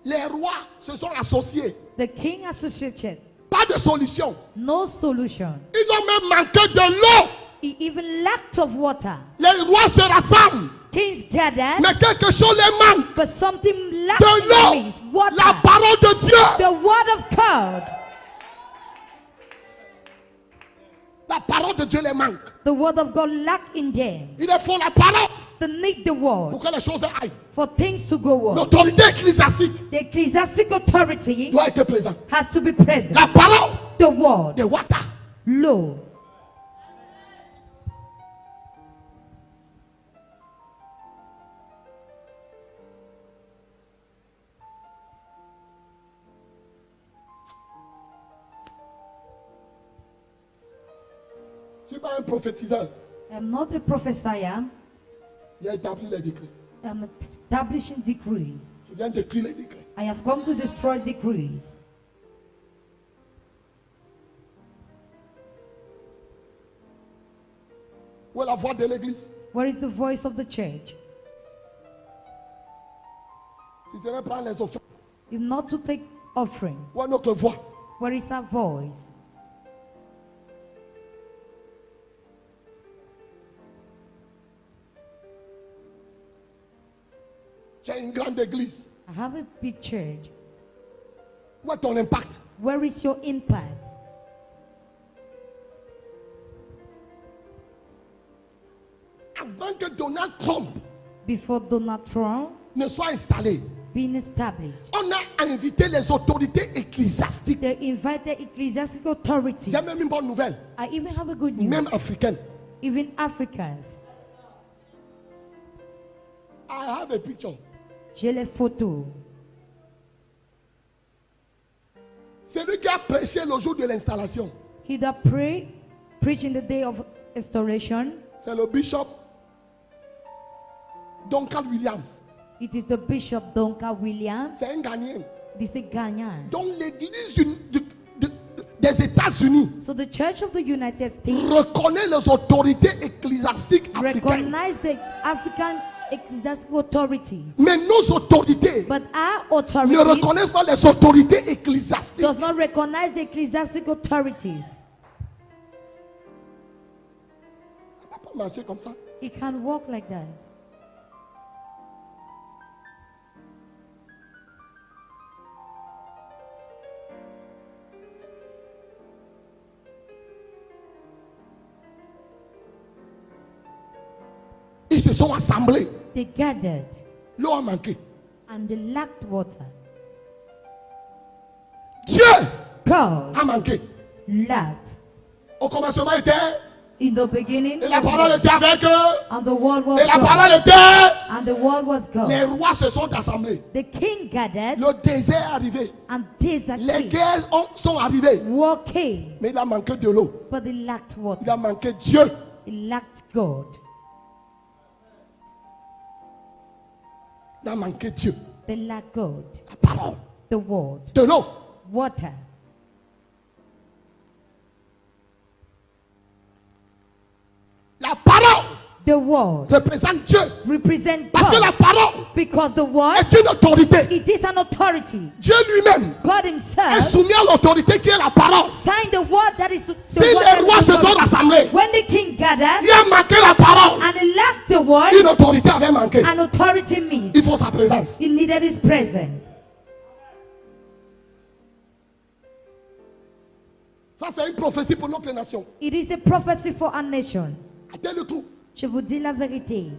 Les rois se sont associés. The king associated, Pas de solution. no solution. Ils ont même manqué de l'eau. He even lacked of water. Les rois se rassemblent. Kings gathered, Mais quelque chose les manque. but something lacked De in their midst. l'eau. La Water. parole de Dieu. The word of God. La parole de Dieu les manque. The word of God lacked in them. Il leur faut la parole They need the pour word que les choses aillent. for things to go on. L'autorité ecclésiastique The ecclesiastic authority doit être présente. has to be present. La parole The word, de Wata. law. Je ne suis pas un prophétiseur. I'm not a prophesier. Il a établi les décrets. I'm establishing decrees. Je viens d'écrire les décrets. I have come to destroy decrees. Où est la voix de l'église? Where is the voice of the church? Si ce n'est pas les offrandes, If not to take offering, où est notre voix? where is our voice? J'ai une grande église. I have a big church. Où est ton impact? Where is your impact? Avant que Donald Trump Before Donald Trump ne soit installé, being established, on a invité les autorités ecclésiastiques. they invited ecclesiastical authority. J'ai même une bonne nouvelle, I even have a good news. même africaine. Even Africans. I have a picture. J'ai les photos. C'est lui qui a prêché le jour de l'installation. He that preached in the day of restoration. C'est le bishop Duncan Williams. It is the Bishop Duncan Williams. C'est un Ghanéen. This is Ghanaian. Donc l'église des États-Unis So the Church of the United States reconnaît les autorités ecclésiastiques africaines. recognize the African ecclesiastical authorities. Mais nos autorités But our ne authorities reconnaissent pas les autorités ecclésiastiques. does not recognize the ecclesiastical authorities. Ça ne va pas marcher comme ça. It can't walk like that. Ils se sont assemblés. They gathered L'eau a manqué. and they lacked water. Dieu God a manqué. lacked. Au commencement était, In the beginning, et la parole était avec eux, and the word was et la God. parole était. And the word was Les God. rois se sont assemblés. The king gathered, Le désert est arrivé. and desert Les came. guerres sont arrivées. War came, Mais il a manqué de l'eau. but they lacked Il water. a manqué Dieu. They lacked God. Il a manqué Dieu. They lacked God. La parole. The word, De l'eau. water. La parole The word représente Dieu. represent Parce que la God. parole Because the word, est une autorité. it is an authority. Dieu lui-même God est himself soumis à l'autorité qui est la parole. signed the word that is the Si word les that is rois se sont authority. rassemblés, When the king gathered il a manqué la parole. and he lacked the word, Une autorité avait manqué. an authority means Il faut sa présence. he needed his presence. Ça, c'est une prophétie pour notre nation. It is a prophecy for our nation. À tel le tout. Je vous dis la vérité.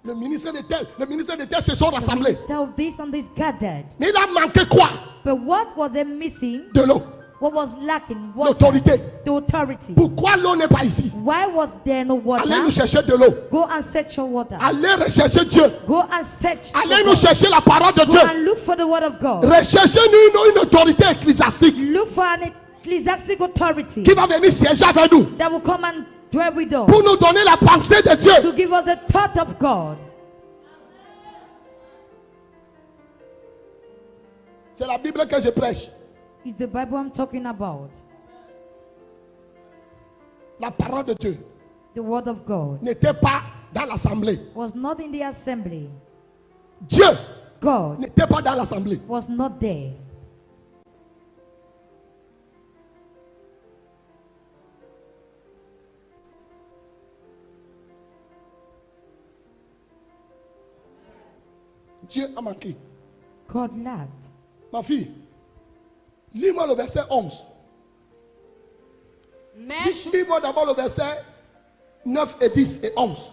Le ministère de tel se sont rassemblés. Tell this and this gathered. Mais il a manqué quoi? But what was they missing? De l'eau. What was lacking? Water. L'autorité. The authority. Pourquoi l'eau n'est pas ici? Why was there no Allez nous water? chercher de l'eau. Go and search your water. Allez rechercher Dieu. Go and search. for Allez nous God. chercher la parole de Go Dieu. and look for the word of God. Recherchez-nous une autorité ecclésiastique Look for an ecclesiastic authority qui va venir siéger avec nous that will come and dwell with us pour nous donner la pensée de Dieu. to give us the thought of God. C'est la Bible que je prêche. It's the Bible I'm talking about. La parole de Dieu The word of God n'était pas dans l'assemblée. was not in the assembly. Dieu God n'était pas dans l'assemblée. was not there. Dieu a manqué. God lacked. Ma fille, lis-moi le verset 11. Mais Lis-moi d'abord le verset 9 et 10 et 11.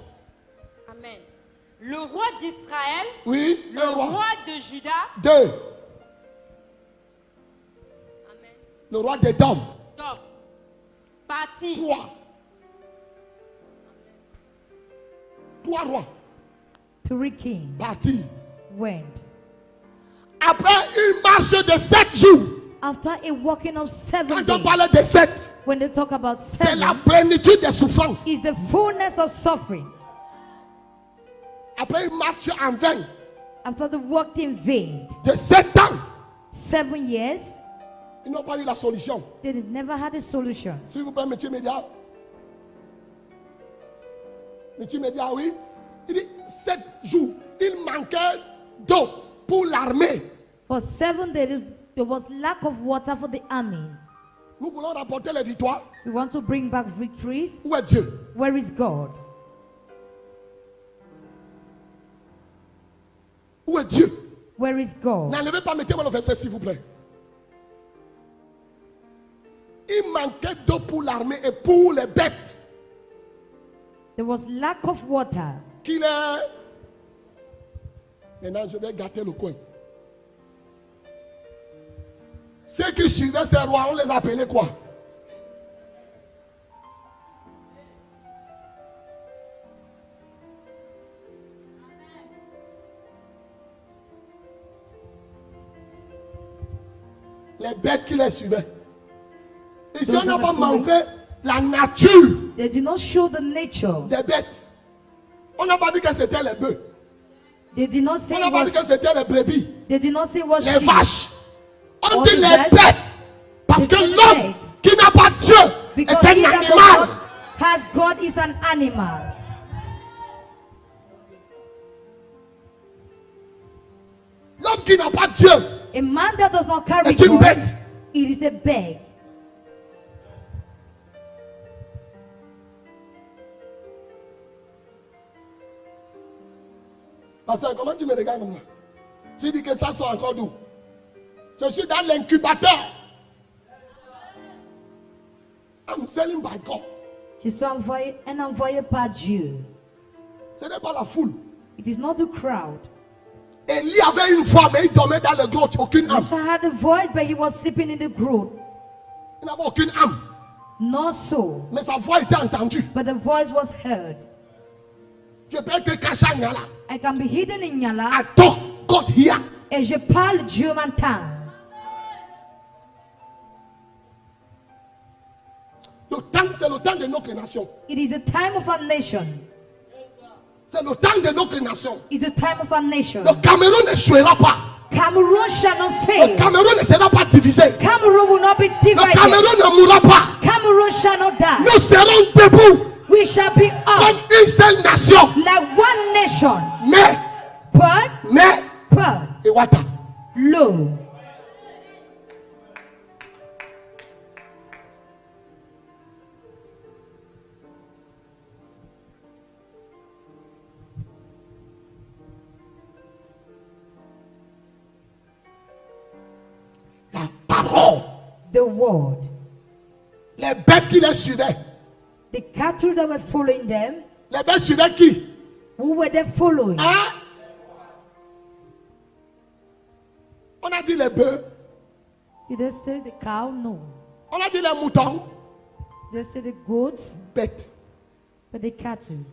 Amen. Le roi d'Israël, Oui, le un roi. roi de Juda, 2. Amen. Le roi des dames. Donc, parti. 3. 3 rois. 3 kings Partis. went. Après une marche de 7 jours. After a walking of 7 Quand on days, parle de 7, when they talk about c'est la 7, plénitude des souffrances. is the fullness of suffering. Après une marche en vain After they walked in vain, de 7 ans, 7 years, ils n'ont pas eu la solution. they never had a solution. S'il vous plaît, monsieur Média. Monsieur Média, oui. Il dit 7 jours, il manquait d'eau pour l'armée. For 7 days, there was lack of water for the army. Nous voulons rapporter les victoires. We want to bring back victories. Où est Dieu? Where is God? Où est Dieu? Where is God? N'enlevez pas, mettez-moi le verset, s'il vous plaît. Il manquait d'eau pour l'armée et pour les bêtes. There was lack of water. Qu'il est. Maintenant, je vais gâter le coin. Ceux qui suivaient ces rois, on les appelait quoi? Les bêtes qui les suivaient. Ici, on n'a pas montré la nature They did not show the nature. des bêtes. On n'a pas dit que c'était les bœufs. They did not say On n'a pas dit what, que c'était les brebis, they did not say what les sheep. vaches. On All dit the les vaches. bêtes. Parce que They said l'homme qui n'a pas Dieu Because est un he that does animal. not has God is an animal. L'homme qui n'a pas Dieu A man that does not carry est une God, bête. it is a beg. Pasteur, comment tu me regardes maintenant? Tu dis que ça soit encore d'où? Je suis dans l'incubateur. I'm selling by God. Je suis envoyé par Dieu. Ce n'est pas la foule. It is not the crowd. Élie avait une voix, mais il dormait dans le grotte, aucune âme. Elisha had a voice, but he was sleeping in the grove. Il n'avait aucune âme, Not so, mais sa voix était entendue. but the voice was heard. Je peux être caché à Niala. I can be hidden in Yala, I talk God here. et je parle Dieu m'entend. Le temps, c'est le temps de notre nation. It is the time of our nation. C'est le temps de notre nation. It is the time of our nation. Le Cameroun ne jouera pas. Cameroon shall not Le fail. Cameroun ne sera pas divisé. Cameroon will not be Le divided. Cameroun ne mourra pas. Cameroon shall not die. Nous serons debout We shall be comme up une seule nation. like one nation. Mais, But et Wata. low. La parole. The word. Les bêtes qui les suivaient. The cattle that were following them, Les bêtes suivaient qui? who were they following? Hein? On a dit les bœufs. Did they say the cow? No. On a dit les moutons. Did they say the goats? Bêtes. But the cattle.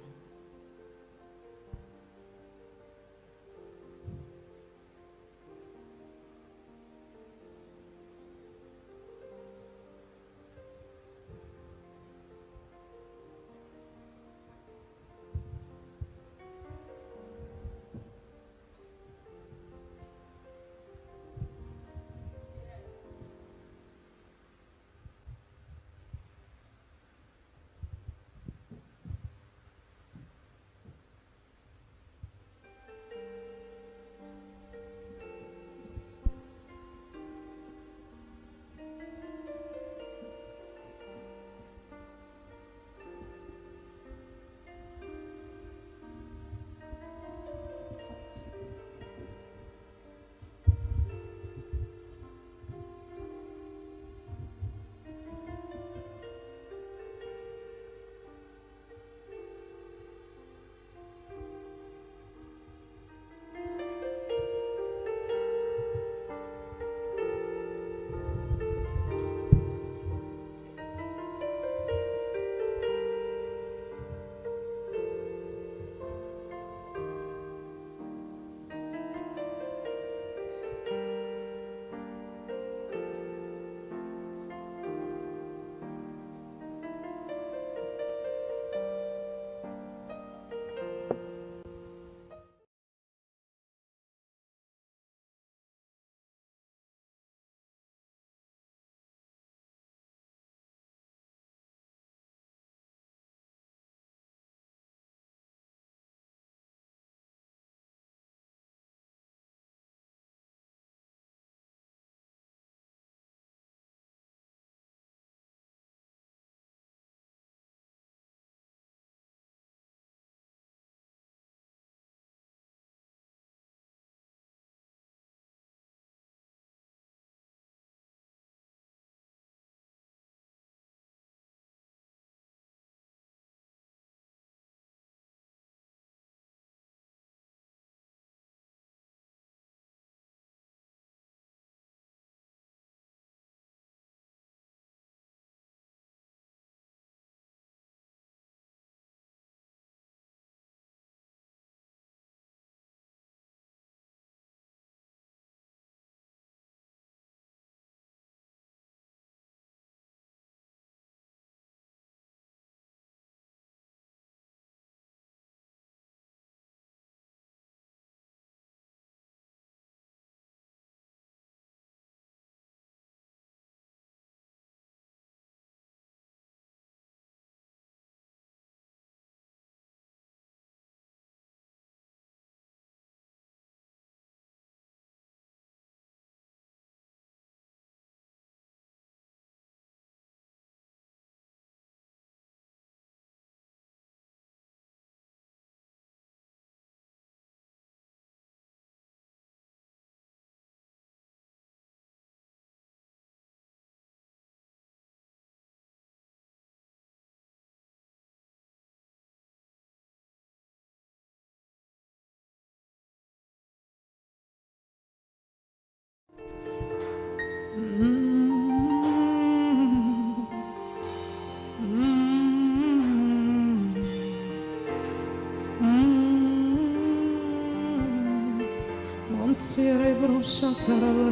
Shataraba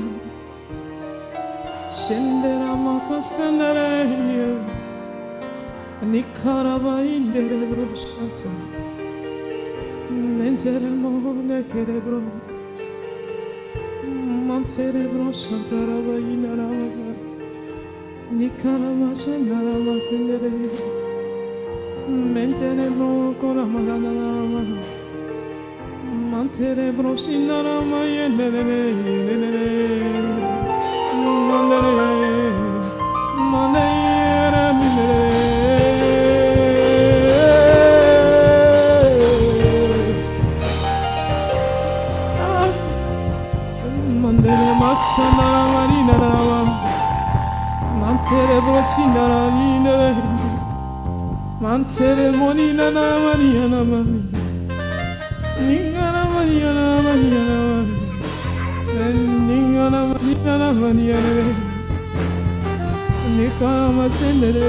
Shindera Makasandare Nikaraba Indere Broshata Mentere Mohone Kerebro Mantere Broshataraba Inaraba Nikaraba Shandaraba Sindere Mentere Brokoramarama Mantere Brosinara Mayendere Mandere Mandere Mandere Masanara Marina Mantere Brosinara Mantere Monina Mariana Mami Ningana Mariana Mariana Ningana Mariana Mariana Nikana Masendere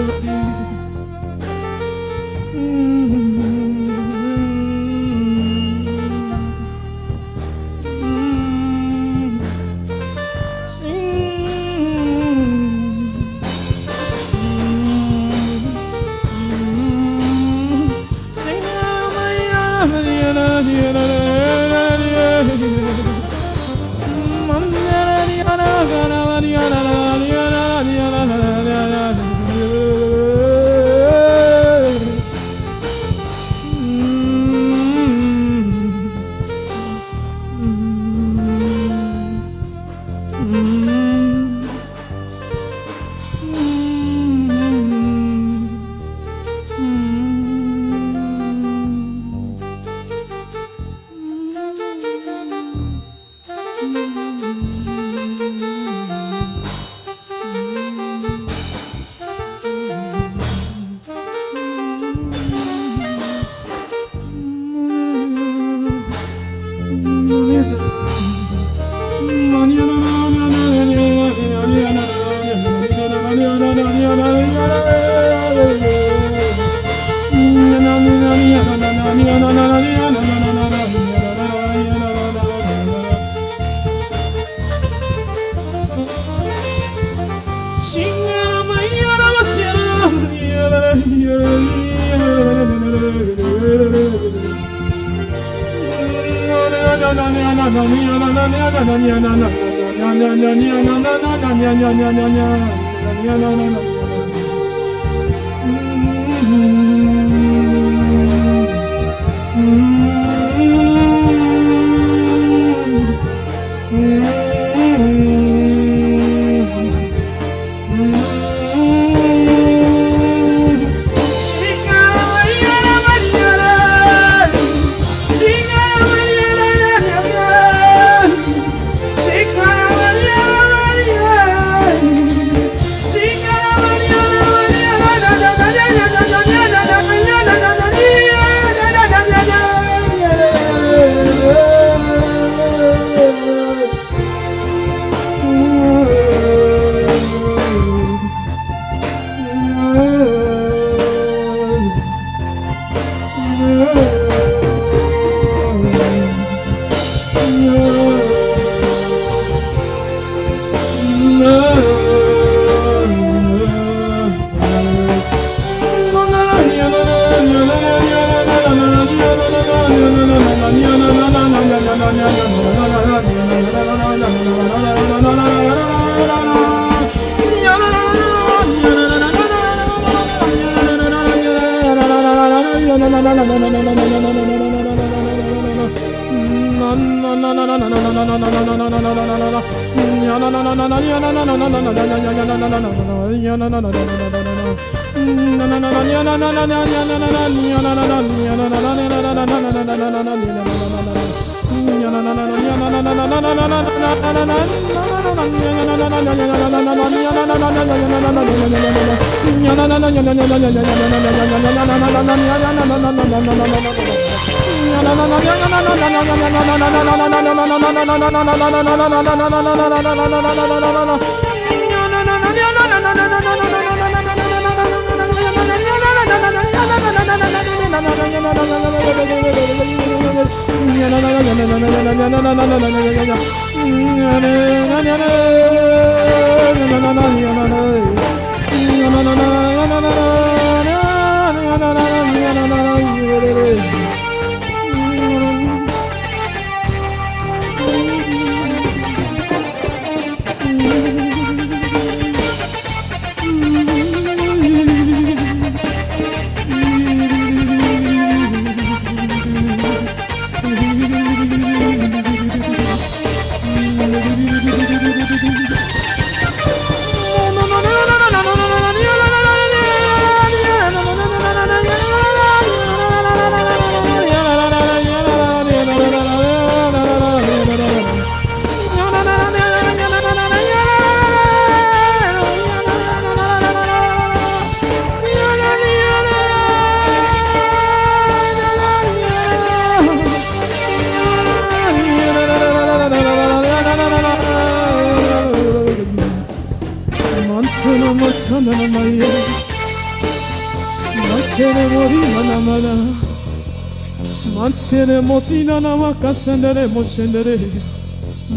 Mantere motina na makasendere moshendere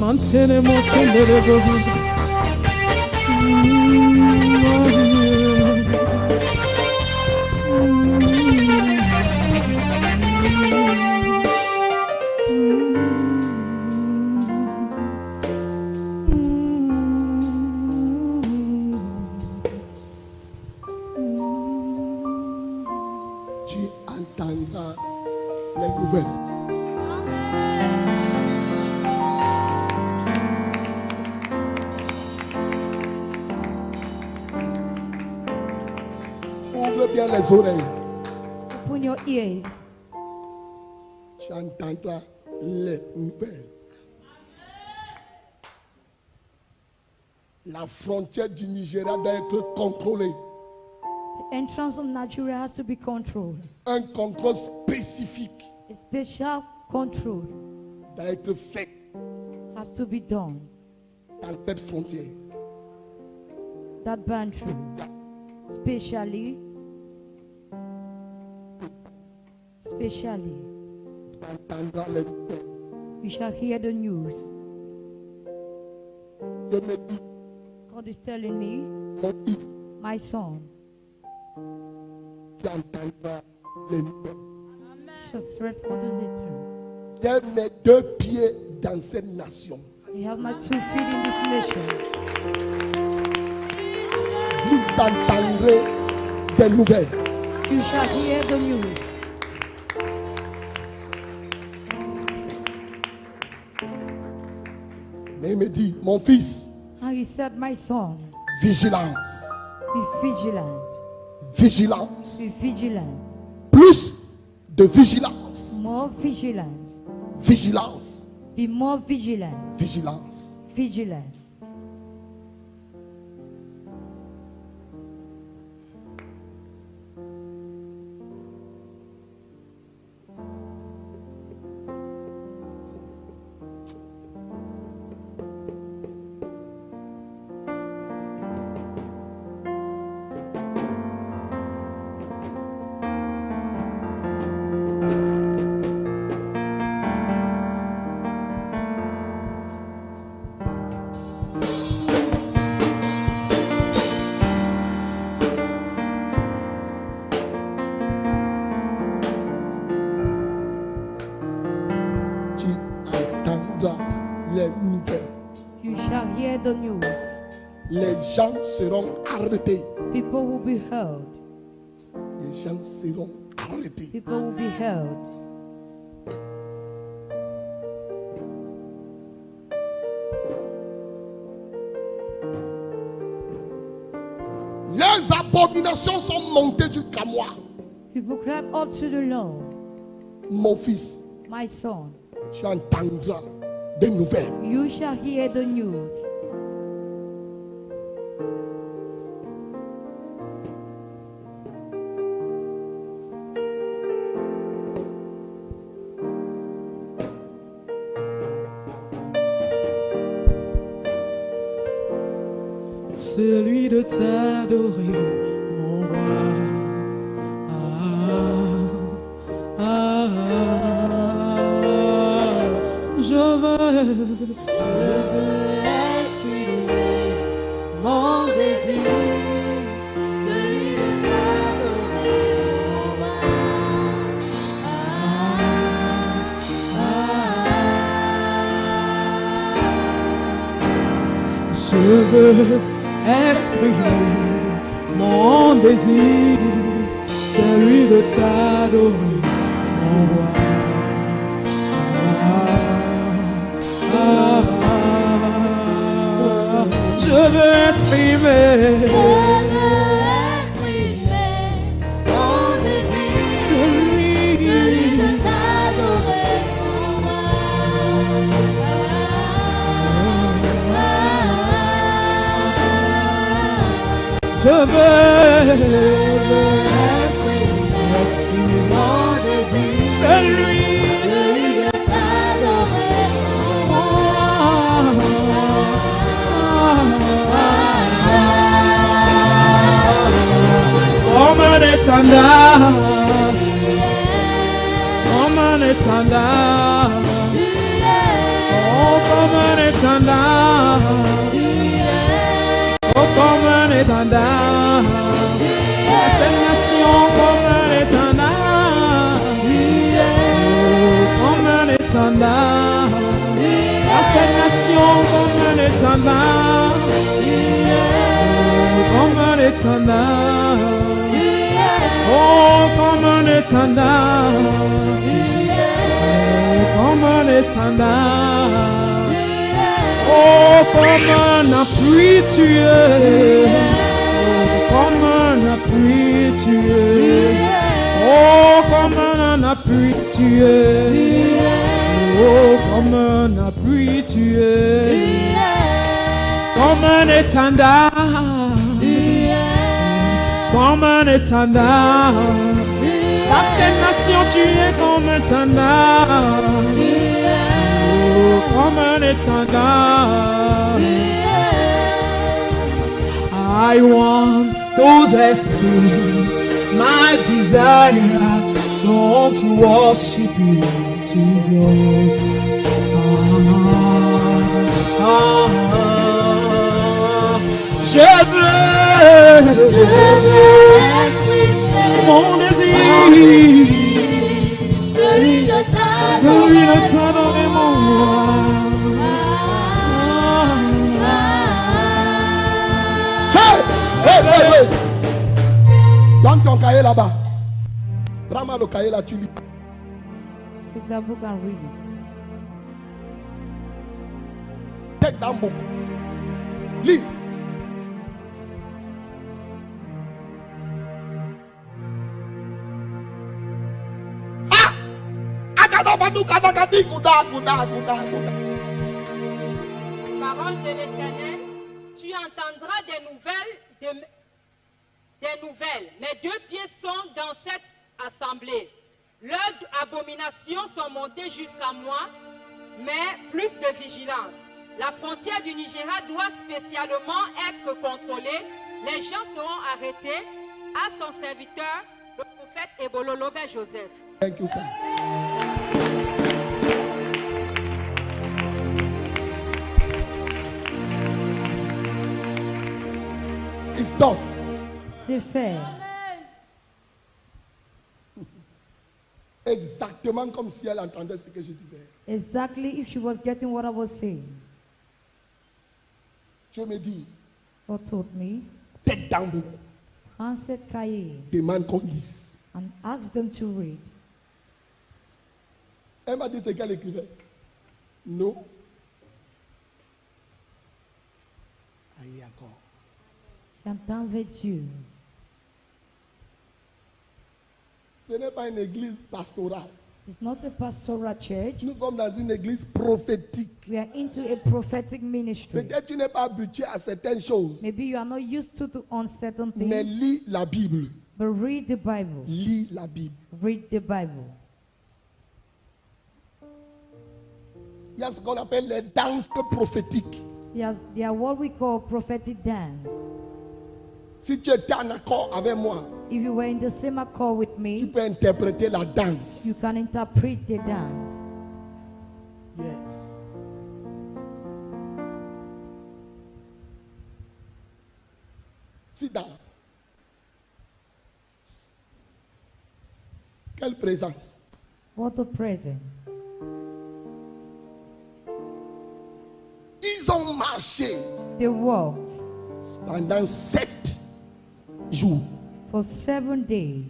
mantere mosendere go Tu entendras les nouvelles. Ouvre bien les oreilles. Open your ears. Tu entendras les nouvelles. La frontière du Nigeria doit être contrôlée. The entrance of Nigeria has to be controlled. Un contrôle spécifique A special control doit être fait has to be done. dans cette frontière. That boundary, specially, Tu entendras les nouvelles. you shall hear the news. Je me dis, God is telling me, mon fils, my son, tu entendras les nouvelles. just read for the little. J'ai mes deux pieds dans cette nation. I have my 2 feet in this nation. Vous entendrez des nouvelles. You shall hear the news. Mais il me dit, mon fils, And he said, my son, vigilance, be vigilant. vigilance, Be vigilant. plus de vigilance, More vigilance. vigilance, Be more vigilant. vigilance. Vigilant. Tu entendras les nouvelles. You shall hear the news. Les gens seront arrêtés. People will be held. Les gens seront arrêtés. People will be held. Les abominations sont montées jusqu'à moi. People cry up to the Lord. Mon fils, My son, tu entendras des nouvelles. you shall hear the news. celui de t'adorer, mon roi. Ah. Mon désir, celui de t'adorer, mon roi. Je veux exprimer mon désir, celui de t'adorer, mon roi. Je veux exprimer Mon désir, celui de t'adorer, mon roi. je veux exprimer Mon désir, celui de t'adorer, mon comme un étendard, comme un étendard, oh comme un étendard, oh comme un étendard, cette nation comme un étendard, oh comme un étendard, cette nation comme un étendard, oh comme un étendard. Oh, comme un étendard, oh, comme un étendard, oh, comme un appui tu es, oh, comme un appui tu es, oh, comme un appui tu es, oh, comme un appui tu es, comme un étendard. Comme un étendard, à cette nation tu es comme un étendard, oh, comme un étendard. I want those esprits, my desire, don't to worship you, Jesus. Je veux exprimer mon désir, celui de celui de t'adorer, mon roi. Hey. Donne ton cahier là-bas. Prends-moi le cahier là, tu lis. Take that book and read it. Take that book. Lis. Parole de l'Éternel, tu entendras des nouvelles. Mes 2 pieds sont dans cette assemblée. Leurs abominations sont montées jusqu'à moi, mais plus de vigilance. La frontière du Nigeria doit spécialement être contrôlée. Les gens seront arrêtés à son serviteur, le prophète Ebololobe Joseph. Thank you, sir. It's done. C'est fait. Exactement comme si elle entendait ce que je disais. Exactly if she was getting what I was saying. Je me dis, God told me, take down book. prends cette cahier Demande qu'on lise. and ask them to read. Elle m'a dit ce qu'elle écrivait. Non. Aïe, encore. J'entends avec Dieu. Ce n'est pas une église pastorale. It's not a pastoral church. Nous sommes dans une église prophétique. We are into a prophetic ministry. Peut-être tu n'es pas habitué à certaines choses. Maybe you are not used to on certain Mais things, lis la Bible. but read the Bible. Lis la Bible. Read the Bible. Il y a ce qu'on appelle les danses prophétiques. They are what we call prophetic dance. Si tu étais en accord avec moi, If you were in the same accord with tu me, peux interpréter la danse. you can interpret the dance. Yes. Sit down. Quelle présence. What a present. Ils ont marché They walked pendant 7 jours for 7 days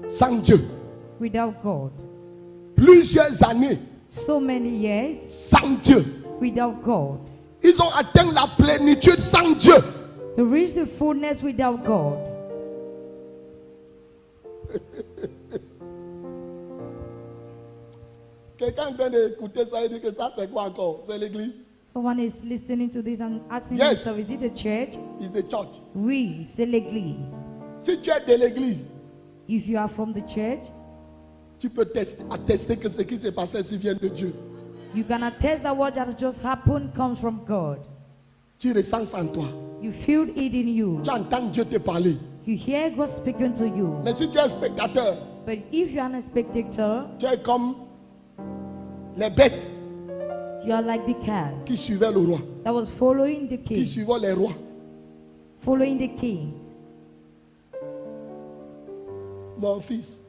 sans Dieu. without God. Plusieurs années So many years sans Dieu. without God. Ils ont atteint la plénitude sans Dieu. To reach the fullness without God. Quelqu'un vient d'écouter ça et dit que ça c'est quoi encore? C'est l'église? Someone is listening to this and asking Yes. themselves, is it the church? It's the church. Oui, c'est l'église. Si tu es de l'église, If you are from the church, tu peux attester que ce qui s'est passé ici vient de Dieu. you can attest that what has just happened comes from God. Tu ressens en toi. You feel it in you. Tu entends Dieu te parler. You hear God speaking to you. Mais si tu es spectateur, But if you are a spectator, tu es comme les bêtes you are like the cat qui suivaient le roi, that was following the qui king, suivaient les rois. following the kings. Mon fils,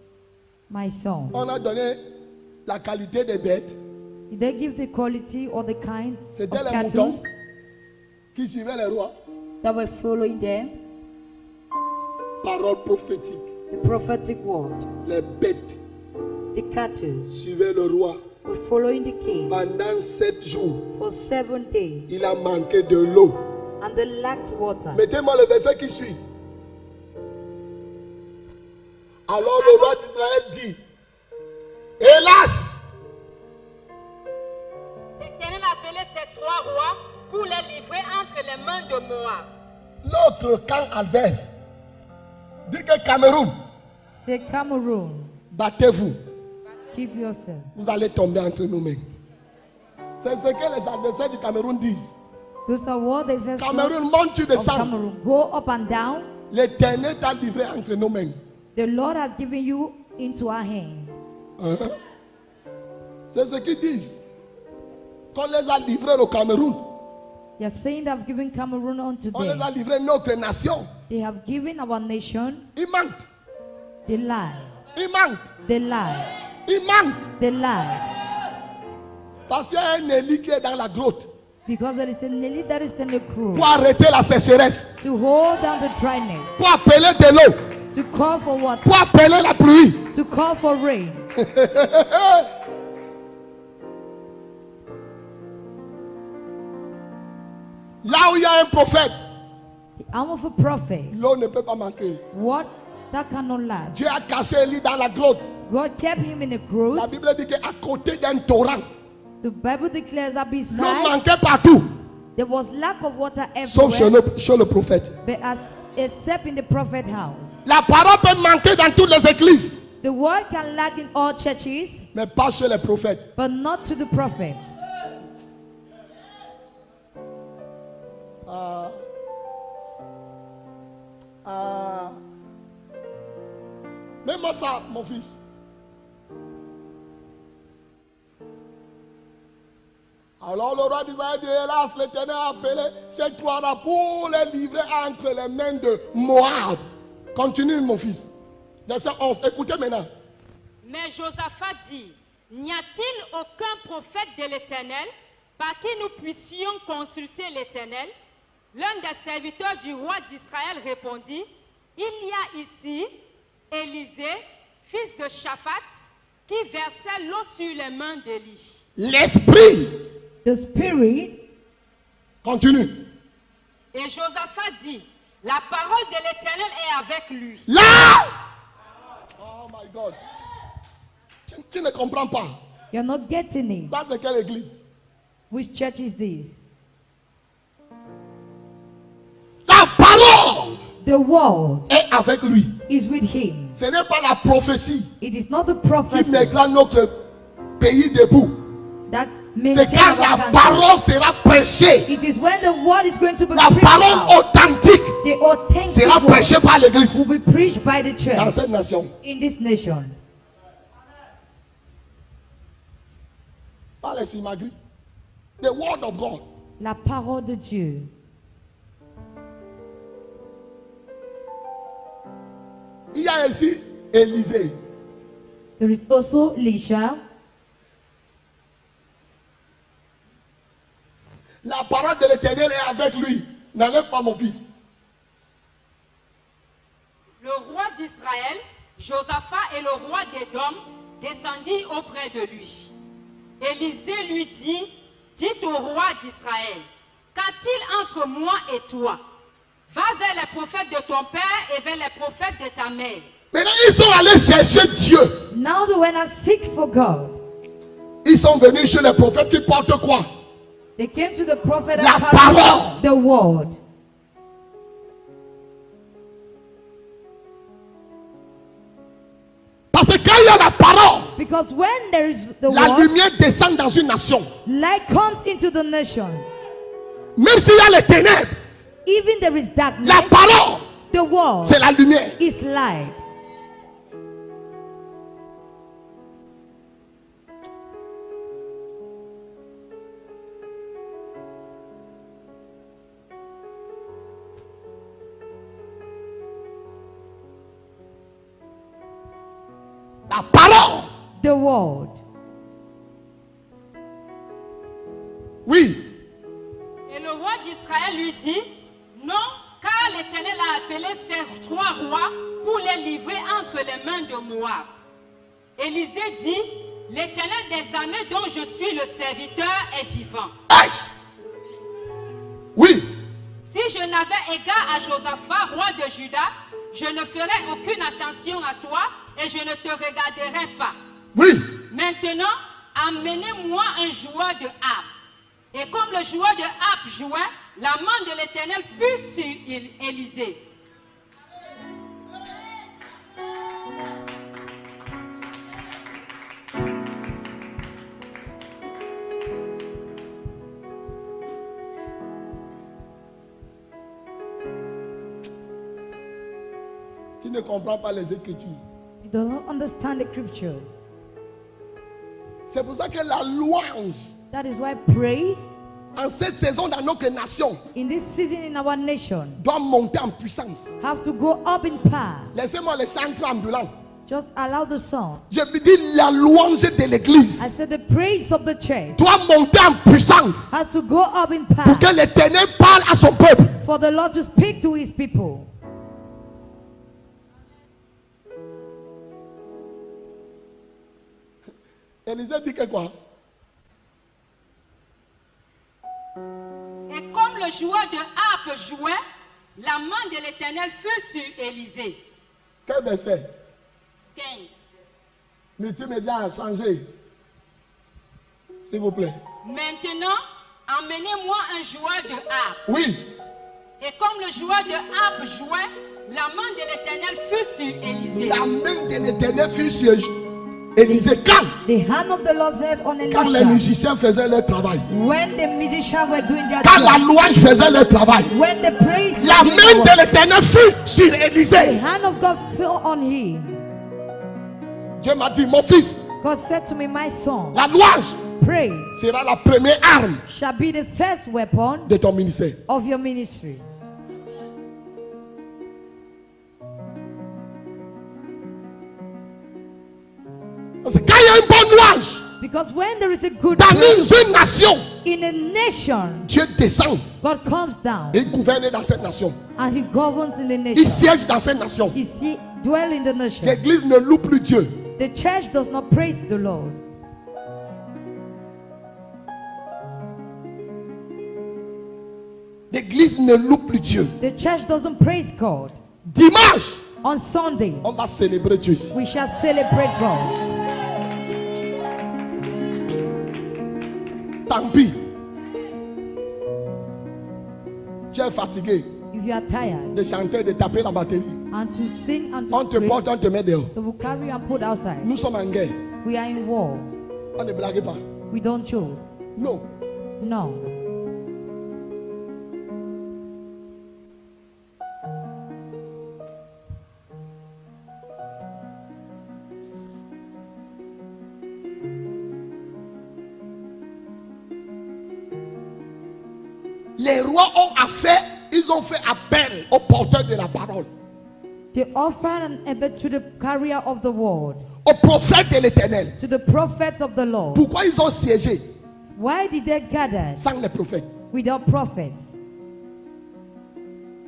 My son, on a donné la qualité des bêtes. did they give the quality or the kind of C'était les cattle moutons qui suivaient les rois. that were following them? Parole prophétique. The prophetic word. Les bêtes The cattle suivaient le roi. were following the king Pendant 7 jours, for 7 days, il a manqué de l'eau. and they lacked water. Mettez-moi le verset qui suit. Alors le roi d'Israël dit, hélas, L'Éternel appelait ces 3 rois pour les livrer entre les mains de Moab. l'autre camp adverse dit que Cameroun, Say, Cameroun, battez-vous, keep yourself. vous allez tomber entre nos mains. C'est ce que les adversaires du Cameroun disent. Those are what the verse Cameroun, monte tu of descends. Cameroun. Go up and down. L'Éternel t'a livré entre nos mains. The Lord has given you into our hands. Hein? C'est ce qu'ils disent. Qu'on les a livrés au Cameroun. They are saying they have given Cameroun unto On les a them. livrés notre nation. They have given our nation. Ils mentent. They lie. Ils mentent. They lie. Ils mentent. They lie. Parce qu'il y a un Élie qui est dans la grotte Because there is a Nelly that is in the crew pour arrêter la sécheresse, to hold down the dryness, pour appeler de l'eau, to call for water, pour appeler la pluie. to call for rain. Là où il y a un prophète, The arm of a prophet. l'eau ne peut pas manquer. What? That cannot lack. Dieu a caché Élie dans la grotte. God kept him in a La growth. Bible dit qu'à côté d'un torrent, The Bible declares that l'eau beside manquait partout, there was lack of water sauf everywhere, chez le prophète. but except in the prophet house. La parole peut manquer dans toutes les églises, The word can lack in all churches, mais pas chez les prophètes. but not to the prophet. Mets-moi ça, mon fils. Alors le roi d'Israël dit, hélas, l'Éternel a appelé ces 3 rois pour les livrer entre les mains de Moab. Continue, mon fils. Verset 11. Écoutez maintenant. Mais Josaphat dit, n'y a-t-il aucun prophète de l'Éternel par qui nous puissions consulter l'Éternel? L'un des serviteurs du roi d'Israël répondit, il y a ici Élisée, fils de Shaphat, qui versait l'eau sur les mains d'Élie. L'esprit. The spirit, Continue. Et Josaphat dit, la parole de l'Éternel est avec lui. Là. Oh my God. Tu ne comprends pas. you're not getting it. Ça, c'est quelle église? Which church is this? La parole The word est avec lui. is with him. Ce n'est pas la prophétie It is not the qui prophecy mettra notre pays debout. that C'est maintains quand our la country. parole sera prêchée. It is when the word is going to be La preached parole out. authentique The authentic sera word prêchée par l'église will be preached by the dans church cette nation. in this nation. Pas les simagris. The word of God. La parole de Dieu. Il y a ici Élisée. There is also Elisha. La parole de l'Éternel est avec lui. N'enlève pas mon fils. Le roi d'Israël, Josaphat et le roi d'Édom descendit auprès de lui. Élisée lui dit, dites au roi d'Israël, qu'a-t-il entre moi et toi? Va vers les prophètes de ton père et vers les prophètes de ta mère. Maintenant, ils sont allés chercher Dieu. Now they went and seek for God. Ils sont venus chez les prophètes qui portent quoi? They came to the prophet and La carried parole. the word. Parce que quand il y a la parole, Because when there is the la word, lumière descend dans une nation. light comes into the nation. Même s'il y a les ténèbres, Even there is darkness, la parole, the word c'est la lumière. is light. La parole. The word. Oui. Et le roi d'Israël lui dit, non, car l'Éternel a appelé ces 3 rois pour les livrer entre les mains de Moab. Élisée dit, l'Éternel des armées dont je suis le serviteur est vivant. Aïe. Oui. Si je n'avais égard à Josaphat, roi de Juda, je ne ferais aucune attention à toi et je ne te regarderai pas. Oui. Maintenant, amenez-moi un joueur de harpe. Et comme le joueur de harpe jouait, la main de l'Éternel fut sur Élisée. Tu ne comprends pas les Écritures. You do not understand the scriptures. C'est pour ça que la louange, That is why praise en cette saison dans notre nation, in this season in our nation doit monter en puissance. have to go up in power. Laissez-moi les chantres ambulants. Just allow the song. Je me dis la louange de l'église I said the praise of the church doit monter en puissance has to go up in pour power que l'Éternel parle à son peuple. for the Lord to speak to his people. Élisée dit que quoi? Et comme le joueur de harpe jouait, la main de l'Éternel fut sur Élisée. Quel verset? 15. Multimédia a changé. S'il vous plaît. Maintenant, emmenez-moi un joueur de harpe. Oui. Et comme le joueur de harpe jouait, la main de l'Éternel fut sur Élisée. La main de l'Éternel fut sur Élisée. Quand? The hand of the Lord said on Quand les Elisha. musiciens faisaient leur travail. When the musicians were doing their Quand la job. louange faisait leur travail. When the praise La was doing main their de l'Éternel fut sur work, the Élisée. hand of God fell on him. Dieu m'a dit, mon fils, God said to me, my son, la louange praise sera la première arme shall be the first weapon de ton ministère. of your ministry. Parce que quand il y a une bonne louange Because when there is a good dans praise une nation, in a nation, Dieu descend God comes down et gouverne dans cette nation. and he governs in the Il nation. siège dans cette nation. He dwell in the nation. L'église ne loue plus Dieu. The church does not praise the Lord. L'église ne loue plus Dieu. The church doesn't praise God. Dimanche, On Sunday, on va célébrer Dieu ici. we shall celebrate God. Tant pis. Tu es fatigué If you are tired de chanter, de taper la batterie. and to sing and On to te praise, porte, on te met dehors. they will carry you and put outside. Nous sommes en guerre. We are in war. On ne blague pas. We don't joke. Non. No. Les rois ont fait appel aux porteurs de la parole. To offer an ebed to the carrier of the word, aux prophètes de l'Éternel. to the prophets of the Lord. Pourquoi ils ont siégé Why did they gather sans les prophètes, without prophets,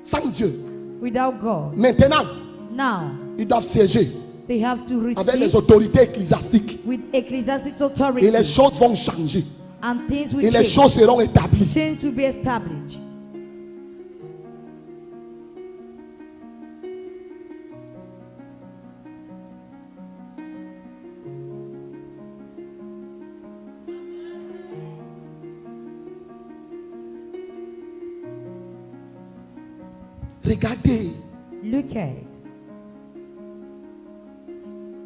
sans Dieu? without God? Maintenant, Now, ils doivent siéger they have to avec les receive autorités ecclésiastiques. with ecclesiastic Et authority, les choses vont changer. and things will Et les change. choses seront établies. Change will be established. Regardez Look at it.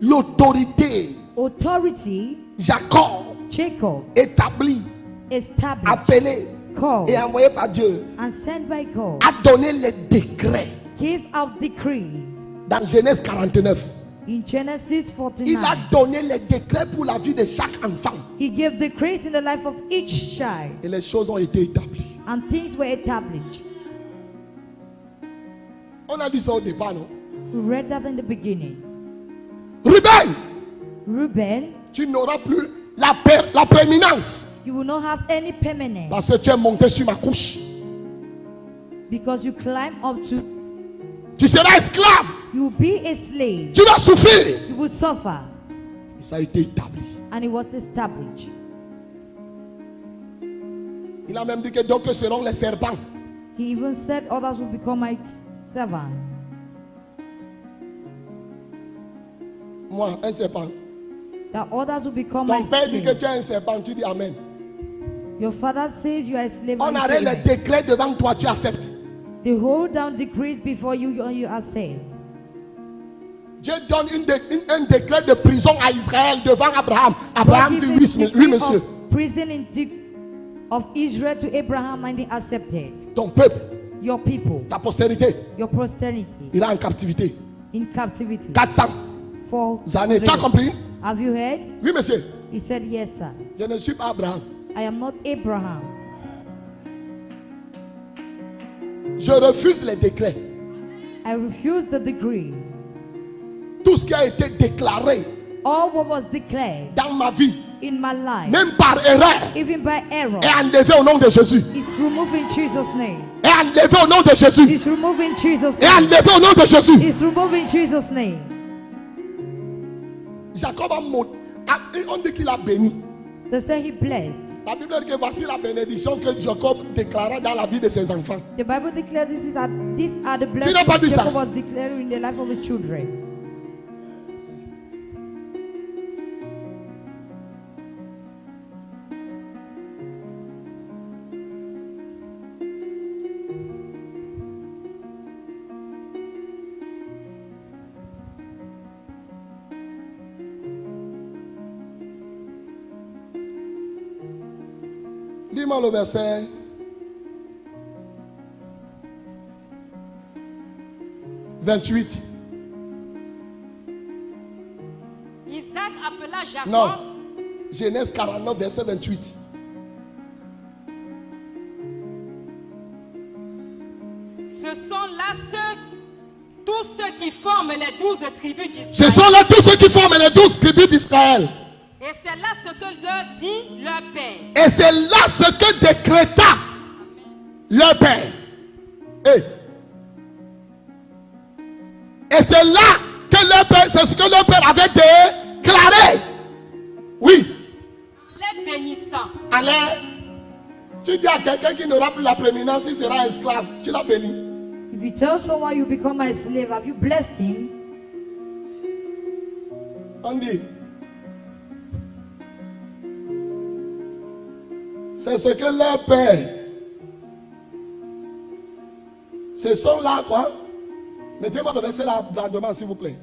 l'autorité. Authority, Jacob, Jacob, établi, established, appelé called, et envoyé par Dieu, and sent by God, a donné les décrets gave out decrees. dans Genèse 49. In Genesis Il a 49, donné les décrets pour la vie de chaque enfant. he gave decrees in the life of each child, Et les choses ont été établies. and things were established. On a dit ça au départ, non? We read that in the beginning. Ruben, Reuben, tu n'auras plus la prééminence you will not have any permanence parce que tu es monté sur ma couche. because you climb up to, Tu seras esclave. you will be a slave, Tu vas souffrir. you will suffer, Et ça a été établi. and it was established. Il a même dit que d'autres seront les serpents. He even said others will become my servants. Moi, un serpent. That others will become my Ton père dit que slaves. tu es un serpent. Tu dis Amen. Your father says you are a slave. On and you arrête say les amen. décrets devant toi. Tu acceptes. They hold down decrees before you and you are saved. Dieu donne un décret de prison à Israël devant Abraham. God Abraham dit gave oui, a oui, decree monsieur. of prison of Israel to Abraham, and he accepted. Ton peuple, Your people, ta postérité, your posterity, ira en captivité. in captivity 400 for années. Tu as years. compris? Have you heard? Oui, monsieur. He said, yes, sir. Je ne suis pas Abraham. I am not Abraham. Je refuse les décrets. I refuse the decree. Tout ce qui a été déclaré All what was declared dans ma vie, in my life, même par erreur, even by error, est enlevé au nom de Jésus. it's removed in Jesus' name. Est enlevé au nom de Jésus. It's removed in Jesus' Est name. enlevé au nom de Jésus. It's removed in Jesus' name. Jacob on dit qu'il a béni. They say he blessed. La Bible dit que voici la bénédiction que Jacob déclara dans la vie de ses enfants. The Bible declares these are the n'as pas blessings dit ça? Jacob was declaring in the life of his children. Lis-moi le verset 28. Isaac appela Jacob. Non. Genèse 49, verset 28. Ce sont là tous ceux qui forment les 12 tribus Ce d'Israël. sont là tous ceux qui forment les 12 tribus d'Israël. Et c'est là ce que leur dit leur père. Et c'est là ce que décréta leur père. Et c'est là que leur père, c'est ce que leur père avait déclaré. Oui. Les bénissant. Allez. Tu dis à quelqu'un qui n'aura plus la prééminence, il sera esclave. Tu l'as béni. If you tell someone you become my slave, have you blessed him? On dit. C'est ce que leur père. Ce sont là quoi? Mettez-moi le verset là devant s'il vous plaît.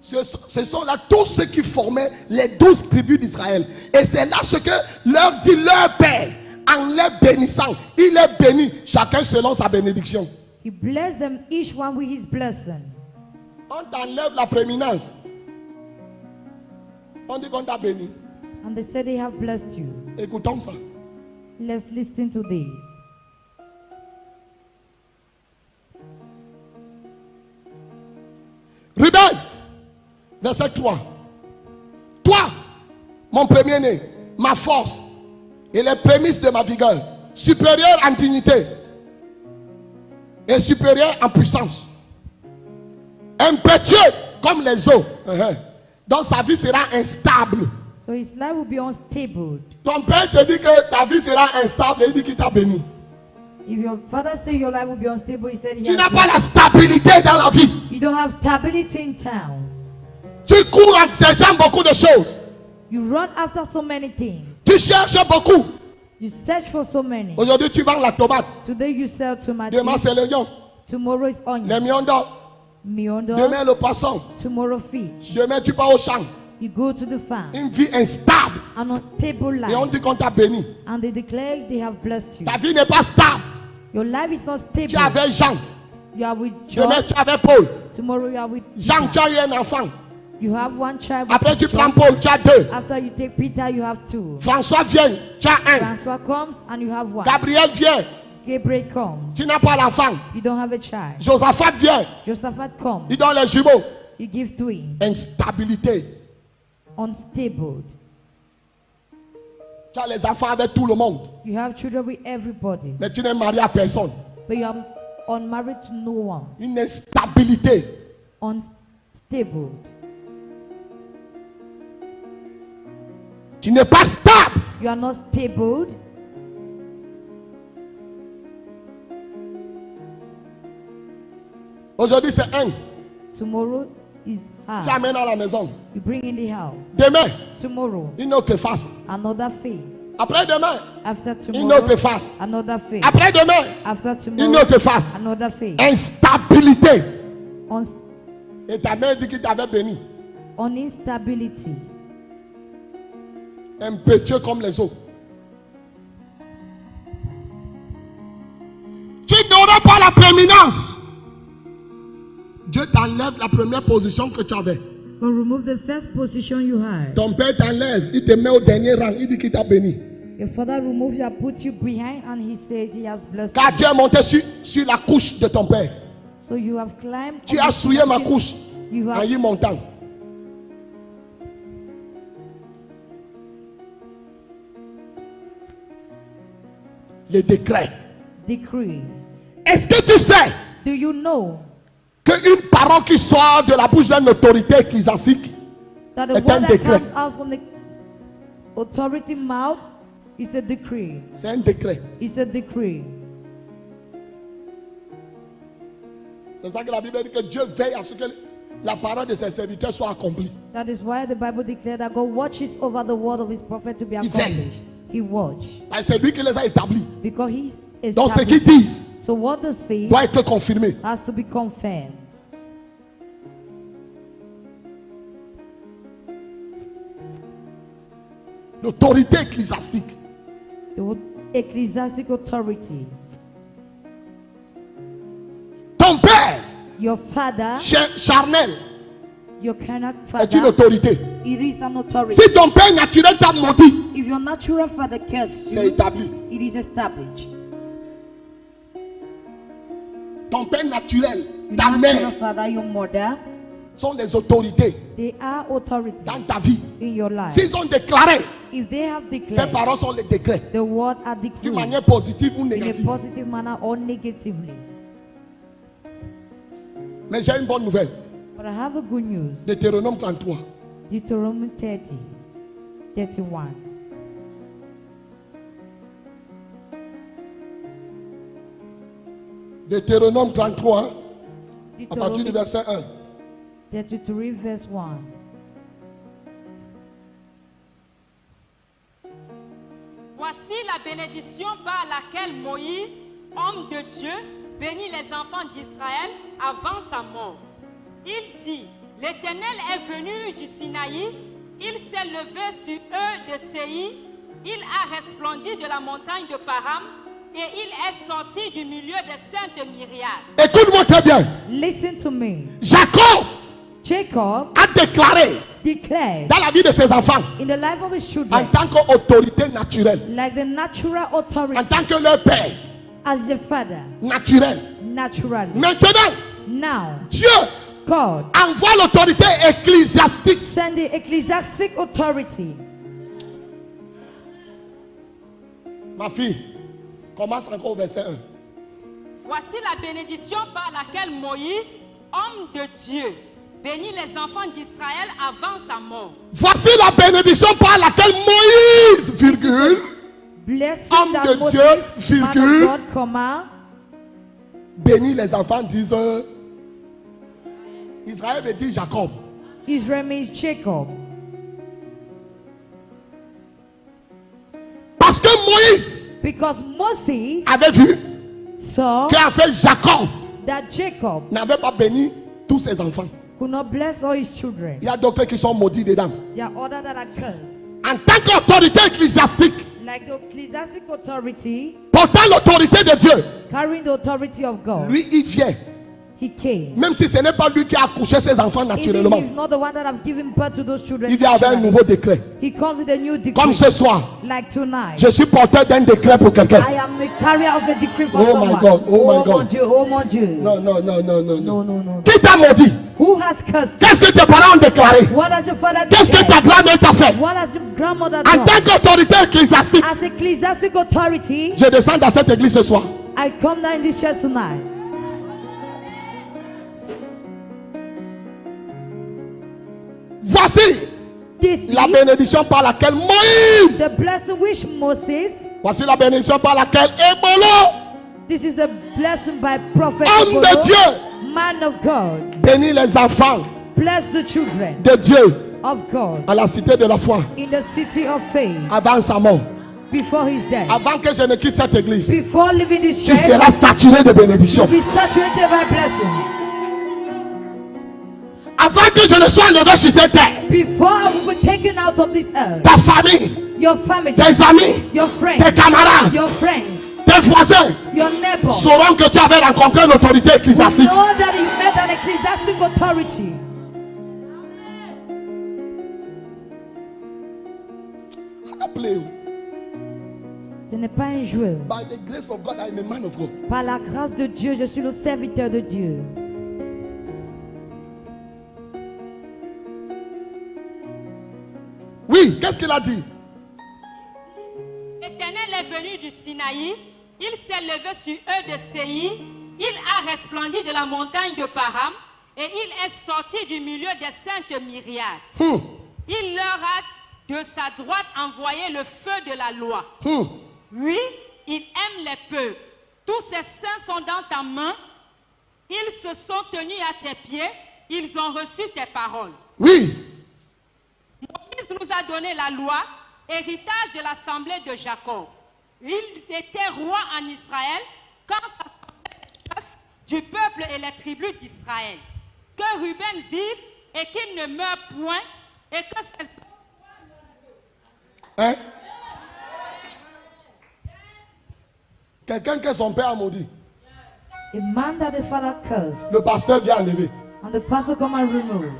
Ce sont là tous ceux qui formaient les 12 tribus d'Israël. Et c'est là ce que leur dit leur père. En les bénissant, il est béni, chacun selon sa bénédiction. He blessed them, each one with his blessing. On t'enlève la prééminence. On dit qu'on t'a béni. And they said they have blessed you. Écoutons ça. Let's listen to this. Verset 3. Toi, mon premier-né, ma force et les prémices de ma vigueur, supérieur en dignité et supérieur en puissance, impétueux comme les eaux. Donc sa vie sera instable. So his life will be unstable. Ton père te dit que ta vie sera instable et il dit qu'il t'a béni. If your father say your life will be unstable, he said he Tu has n'as pas la stabilité dans la vie. You don't have stability in town. Tu cours en cherchant beaucoup de choses. You run after so many things. Tu cherches beaucoup. You search for so many. Aujourd'hui, tu vends la tomate. Today you sell Demain, tomatoes. c'est l'oignon. Tomorrow is Les onion. miondons. Miondo. Demain, le poisson. Tomorrow fish. Demain, tu pars au champ. You go to the farm. Une vie instable. An unstable Et on life. dit qu'on t'a béni. And they declare they have blessed you. Ta vie n'est pas stable. Your life is not Tu stable. avais Jean. You are with John. Demain, tu avais Paul. Tomorrow you are with Jean, tu Peter. as eu un enfant. You have one child. Après, with tu John. prends Paul, tu as deux. After you take Peter, you have two. François vient, tu as un. Francois comes and you have one. Gabriel vient, Gabriel comes. tu n'as pas l'enfant. You don't have a child. Josaphat vient, Josaphat comes. il donne les jumeaux. You give twins. Instabilité. Unstable. Tu as les enfants avec tout le monde. You have children with everybody. Mais tu n'es marié à personne. But you are unmarried to no one. Une instabilité. Unstable. Tu n'es pas stable. You are not stable. Aujourd'hui, c'est un. Tomorrow is Tu hard. amènes à la maison. You bring in the house. Demain, Tomorrow, une autre face. another face. Après-demain, After une tomorrow, autre face. another face. Après-demain, After une tomorrow, autre face. another face. Instabilité. Un- Et ta mère dit qu'il t'avait béni. on instability. Impétueux comme les eaux. Tu n'auras pas la prééminence. Dieu t'enlève la première position que tu avais. God remove the first position you had. Ton père t'enlève, il te met au dernier rang, il dit qu'il t'a béni. Your father remove you, put you behind, and he says he has blessed Car you. tu es monté sur la couche de ton père. So you have climbed. Tu on as the souillé ma position couche You en have y montant. Les décrets. decrees. Est-ce que tu sais Do you know qu'une parole qui sort de la bouche d'une autorité ecclésiastique that the est un word that décret? comes out from the authority mouth is a decree? C'est un décret. It's a decree. C'est ça que la Bible dit que Dieu veille à ce que la parole de ses serviteurs soit accomplie. That is why the Bible declared that God watches over the word of his prophet to be Il veille. accomplished. He watch Parce que c'est lui qui les a établis. because he Donc ce qu'ils established. disent So what they say doit être confirmé. has to be confirmed. L'autorité ecclésiastique. The ecclesiastic authority. Ton père, Your father, charnel, your carnal est une father, autorité. it is an authority. Si ton père naturel t'a maudit, If your natural father cursed c'est you, établi. it is established. Ton père naturel, Your ta natural mère, father, your mother, sont les autorités they are authority dans ta vie. in your life. S'ils ont déclaré, If they have ces declared, paroles sont les décrets. the word are D'une decreed manière positive ou in a négative. positive manner or negatively. Mais j'ai une bonne nouvelle. But I have a good news. Deutéronome 33. Deuteronomy 30, 31. Deutéronome 33, à partir du Deuteronomy verset 1. 33 verse 1. Voici la bénédiction par laquelle Moïse, homme de Dieu, bénit les enfants d'Israël avant sa mort. Il dit, l'Éternel est venu du Sinaï, il s'est levé sur eux de Séir, il a resplendi de la montagne de Param, et il est sorti du milieu des saintes myriades. Écoute-moi très bien. Listen to me. Jacob Jacob a déclaré declared dans la vie de ses enfants, in the life of his en children, tant qu'autorité naturelle, like the natural en authority tant que leur père as the father, naturel. naturally. Maintenant, Now, Dieu God envoie l'autorité ecclésiastique. send the ecclesiastic authority. Ma fille, commence encore au verset 1. Voici la bénédiction par laquelle Moïse, homme de Dieu, bénit les enfants d'Israël avant sa mort. Voici la bénédiction par laquelle Moïse, virgule, Blessing homme that de Moses, Dieu, man of virgule, God, comma, bénit les enfants d'Israël. Israël veut dire Jacob. Israel means Jacob. Parce que Moïse Because Moses avait vu saw qu'en fait Jacob that Jacob n'avait pas béni tous ses enfants. could not bless all his children. Il y a d'autres qui sont maudits dedans. There are others that are cursed. En tant qu'autorité ecclésiastique, Like the ecclesiastic authority, portant l'autorité de Dieu, carrying the authority of God, lui il vient. he came. Même si ce n'est pas lui qui a accouché ses enfants Even naturellement, if he's not the one that have given birth to those children, il vient avec un naturally, nouveau décret. he comes with a new decree. Comme ce soir, Like tonight, je suis porteur d'un décret pour quelqu'un. I am the carrier of a decree for Oh my someone. God, oh my God. mon Dieu, oh mon Dieu. Non, non, non, non, non, No, non. no, no. Qui t'a maudit? Who has cursed? Qu'est-ce que tes parents ont déclaré? What has your father Qu'est-ce que ta declared? grand-mère t'a fait? What has your grandmother En done? tant qu'autorité ecclésiastique, As ecclesiastic authority, je descends dans cette église ce soir. I come down in this church tonight. Voici This la is bénédiction par laquelle Moïse. the blessing which Moses, Voici la bénédiction par laquelle Ébolo, this is the blessing by prophet homme de Ebola, Dieu, man of God, bénit les enfants bless the children de Dieu of God à la cité de la foi in the city of faith avant sa mort. before his death. Avant que je ne quitte cette église, Before leaving this tu church, seras saturé de bénédictions. be saturated by blessing. Avant que je ne sois levé sur cette terre, Before I will be taken out of this earth, ta famille, your family, tes amis, your tes friends, camarades, your friends, tes voisins your neighbors, sauront que tu avais rencontré une autorité will ecclésiastique. know that you met an ecclesiastic authority. Appelez-vous. Ce n'est pas un joueur. By the grace of God, I am a man of God. Par la grâce de Dieu, je suis le serviteur de Dieu. Oui, qu'est-ce qu'il a dit? L'Éternel est venu du Sinaï, il s'est levé sur eux de Séir, il a resplendi de la montagne de Param, et il est sorti du milieu des saintes myriades. Il leur a de sa droite envoyé le feu de la loi. Oui, il aime les peuples. Tous ses saints sont dans ta main. Ils se sont tenus à tes pieds. Ils ont reçu tes paroles. Oui. Moïse nous a donné la loi, héritage de l'assemblée de Jacob. Il était roi en Israël quand s'assemblaient les chefs du peuple et les tribus d'Israël. Que Ruben vive et qu'il ne meure point et que ses... Hein? Quelqu'un que son père a maudit. A man that the father cursed, Le pasteur vient enlever. and the pastor come and remove.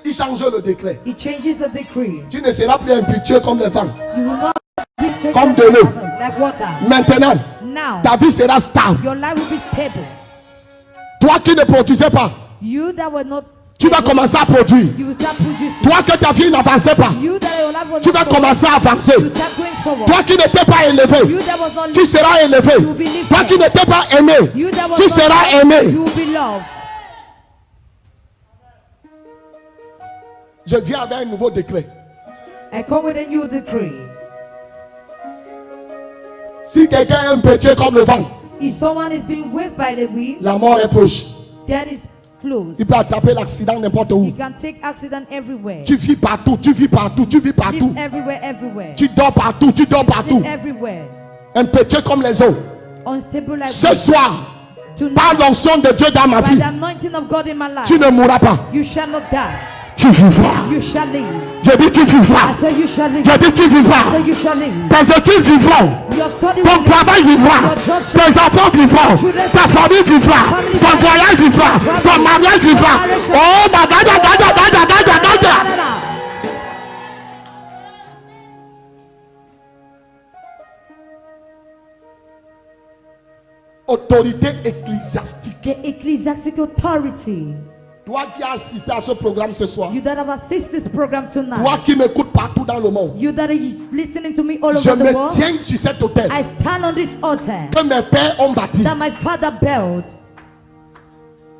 Il change le décret. He changes the decree. Tu ne seras plus impétueux comme les vents. You will not be taken Comme de l'eau. like water. Maintenant, Now, ta vie sera stable. your life will be stable. Toi qui ne produisais pas, You that were not, tu vas commencer à produire. you will start producing. Toi que ta vie n'avançait pas, You that your life was tu not vas forward, commencer à avancer. you start going forward. Toi qui n'étais pas élevé, You that was not tu seras élevé. You will be lifted. Toi qui n'étais pas aimé, You that was tu not seras loved, aimé. you will be loved. Je viens avec un nouveau décret. I come with a new decree. Si quelqu'un est impétueux comme le vent, If someone is being whipped by the wind, la mort est proche. that is close. Il peut attraper l'accident n'importe où. You can take accident everywhere. Tu vis partout, tu vis partout, tu vis partout. Live everywhere, everywhere. Tu dors partout, tu dors partout. Live everywhere. Impétueux comme les eaux. Unstable like Ce wind. soir, Tonight, par l'onction de Dieu dans ma by vie, the anointing of God in my life, tu ne mourras pas. you shall not die. Tu vivras. You shall live. Je dis tu I vivras. say you shall live. Je dis tu I vivras. say you shall live. Tes études vivront. Your study Ton will live. travail vivra. Your job shall Tes enfants vivront. Ta famille vivra. Ton voyage vivra. Ton mariage vivra. Oh, bagada, gada, gada, gada, gada. Autorité ecclésiastique. The ecclesiastic authority. Toi qui as assisté à ce programme ce soir, You that have assisted this program toi tonight. qui m'écoutes partout dans le monde, You that are listening to me all je over the me world. tiens sur cet autel I stand on this altar que mes pères ont bâti. that my father built.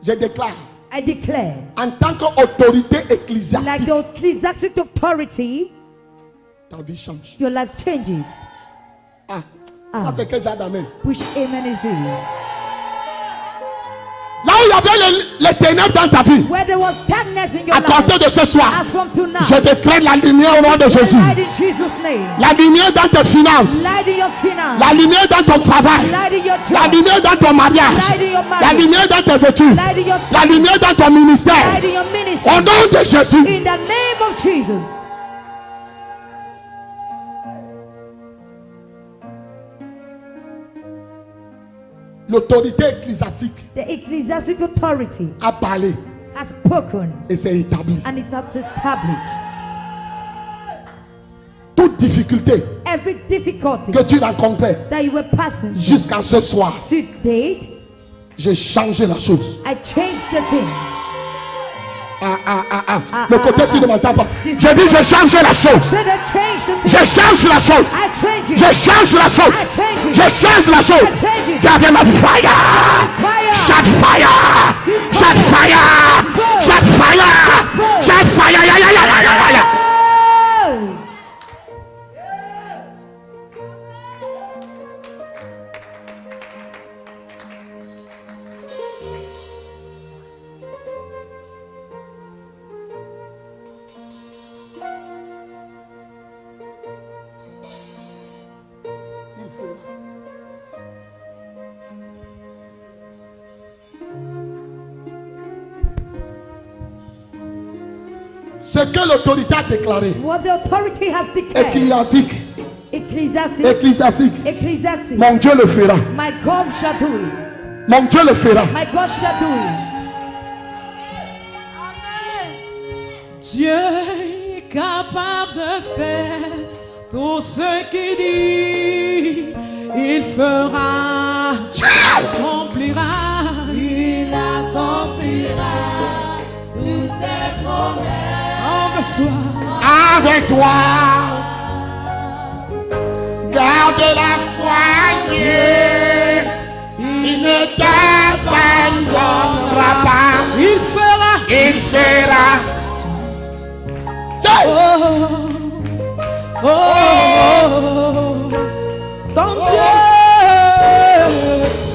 Je déclare, I declare, en tant qu'autorité like ecclésiastique, your ecclesiastic authority, ta vie change. your life changes. Ah, Ah. ça c'est que j'ai d'amen. Which amen is this? Là où il y avait les ténèbres dans ta vie, Where there was darkness in your à compter life, de ce soir, as from tonight, je déclare la lumière au nom de Jésus. light in Jesus' name. La lumière dans tes finances, Light in your finance. la lumière dans ton travail, Light in your la job. lumière dans ton mariage, Light in your la marriage. lumière dans tes études, Light in your la lumière dans ton ministère. light in your ministry. Au nom de Jésus. In the name of Jesus. L'autorité ecclésiastique The ecclesiastic authority a parlé has spoken et c'est établi. and is established. Toute difficulté Every difficulty que tu rencontrais that you were passing through, jusqu'à ce soir, to date, j'ai changé la chose. I changed the thing. Le côté ci ne m'entend pas. Je dis, je change la chose. Should have changed the thing. Je change la chose. I change it. Je change la chose. I change it. Je change la chose. I change it. J'avais ma fire. Fire. Shot fire. Shot fire. Shot fire. Shot fire. Ya, ya, ya, ya, ya, ya. Oh. Il fera. Ce que l'autorité a déclaré, What the authority has declared. ecclésiastique, Ecclesiastic. ecclésiastique, Ecclesiastic. mon Dieu le fera. My God shall do it. Mon Dieu le fera. My God shall do it. Dieu est capable de faire tout ce qu'il dit. Il fera, accomplira, il accomplira tous ses promesses. Avec toi, garde la foi, Dieu. Il ne t'abandonnera pas. Il fera, Il fera. Dieu. oh, oh, ton Dieu,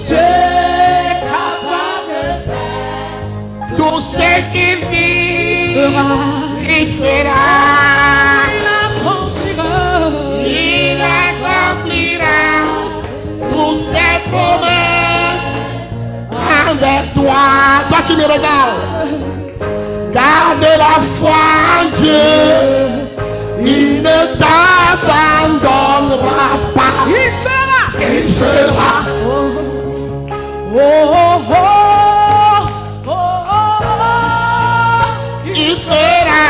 Dieu est capable de faire. Tout ce qu'il dit, Fera, il fera. il accomplira. Il accomplira toutes ses promesses avec toi. Toi qui me regardes, garde la foi en Dieu. Il ne t'abandonnera pas. Il fera. Il fera. Oh, oh, oh, oh, oh, Il fera.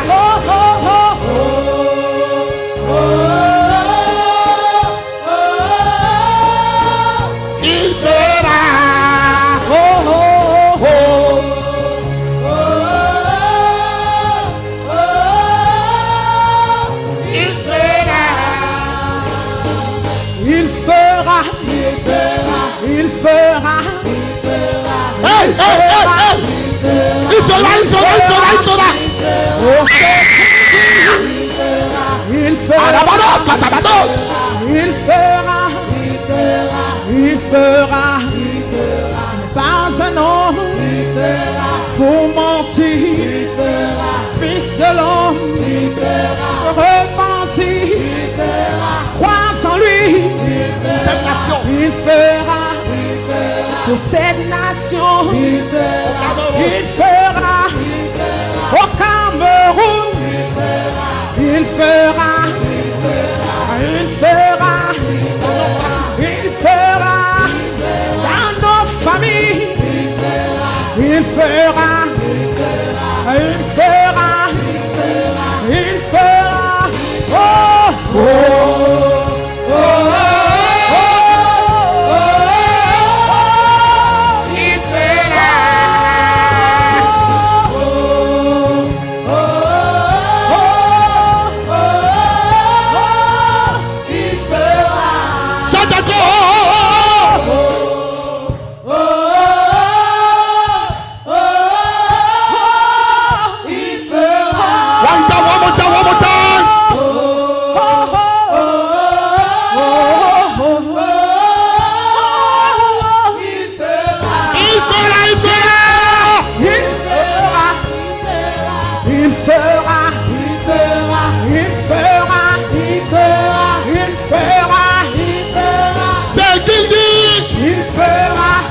oh, oh, oh, Il fera. oh, oh, Oh, il fera. il fera, il fera, Hey, hey, hey, hey. Il fera, il fera, il fera, il fera. oh, il fera, Arabado, katabado. il fera, il fera, pas un homme pour mentir, fils de l'homme, se repentir, crois en lui, Cette nation, il fera pour cette nation, il fera au Cameroun, il fera, il fera, il fera dans nos familles, il fera, il fera, il fera, oh, oh, il fera.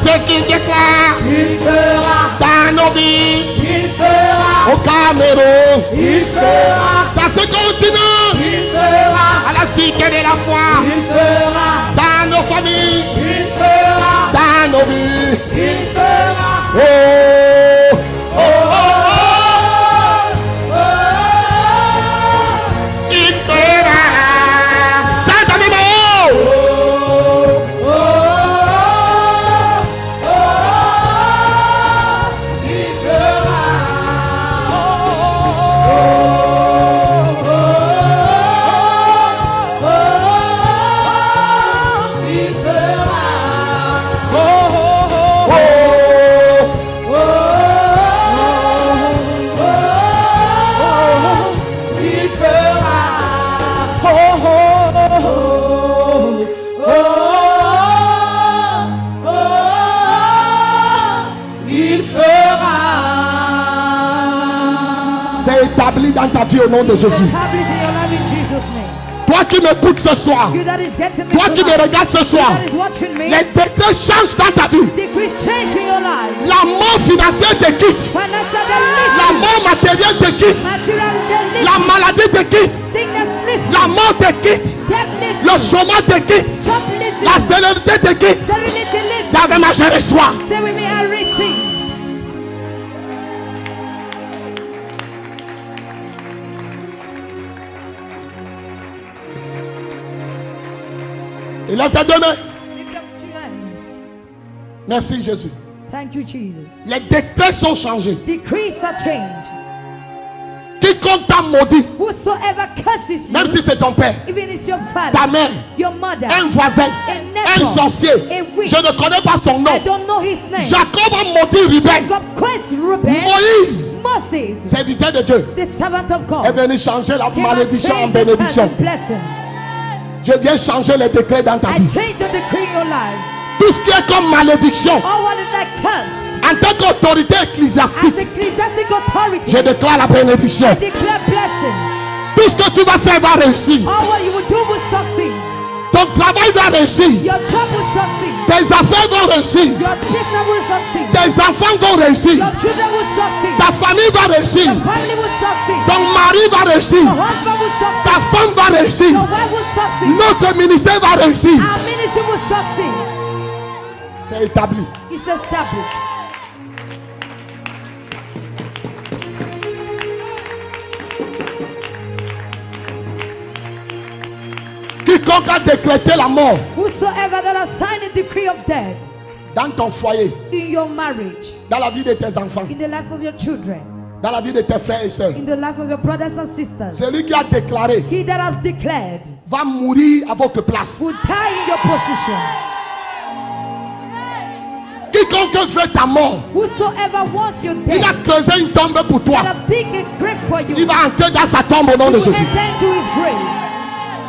Ce qu'il déclare il fera, dans nos vies, il fera, au Cameroun, il fera, dans ce continent, il fera, à la cité de la foi, il fera, dans nos familles, il fera, dans nos vies. il fera. Oh, oh, oh, oh. Il fera. Chante avec moi. C'est établi dans ta vie au nom de Jésus. Establish in your life in Jesus' name. Toi qui m'écoutes ce soir, You that is getting me toi qui me tonight, regardes ce soir, that is watching me, les décrets changent dans ta vie. decrease change in your life. La mort financière te quitte. Financial La deliverance, mort matérielle te quitte. material deliverance, La maladie te quitte. sickness lift, La mort te quitte. death lift, Le chômage te quitte. job lift, La stérilité te quitte. sterility lift. Avec ma je reçois. Say with me, I receive. Il a te donné. Lift up two hands. Merci Jésus. Thank you, Jesus. Les décrets sont changés. Decrees are changed. Quiconque t'a maudit, Whosoever curses you, même si c'est ton père, even it's your father, ta mère, your mother, un voisin, un sorcier, je ne connais pas son nom. I don't know his name. Jacob a maudit Ruben. God cursed Reuben. Moïse, Moses, serviteur de Dieu, the servant of God, est venu changer la came and malédiction en changed the curse bénédiction. and blessing. Je viens changer les décrets dans ta I vie. change the decree in your life. Tout ce qui est comme malédiction, All what is like curse, en tant qu'autorité as ecclésiastique, ecclesiastic authority, je déclare la bénédiction. I declare blessing. Tout ce que tu vas faire va réussir. All what you will do will succeed. Ton travail va réussir. Your job will succeed. Tes affaires vont réussir. Your business will succeed. Tes enfants vont réussir. Your children will succeed. Ta famille va réussir. Your family will succeed. Ton mari va réussir. Your husband will succeed. Ta femme va réussir. Your wife will succeed. Notre ministère va réussir. Our ministry will succeed. C'est établi. It's established. Quiconque a décrété la mort Whosoever that has signed a decree of death dans ton foyer, in your marriage, dans la vie de tes enfants, in the life of your children, dans la vie de tes frères et sœurs, in the life of your brothers and sisters, celui qui a déclaré he that has declared va mourir à votre place. will die in your position. Quiconque veut ta mort, Whosoever wants your il a death, creusé une tombe pour toi. that have dig a grave for you, Il va entrer dans sa tombe au nom he de will Jésus. enter into his grave.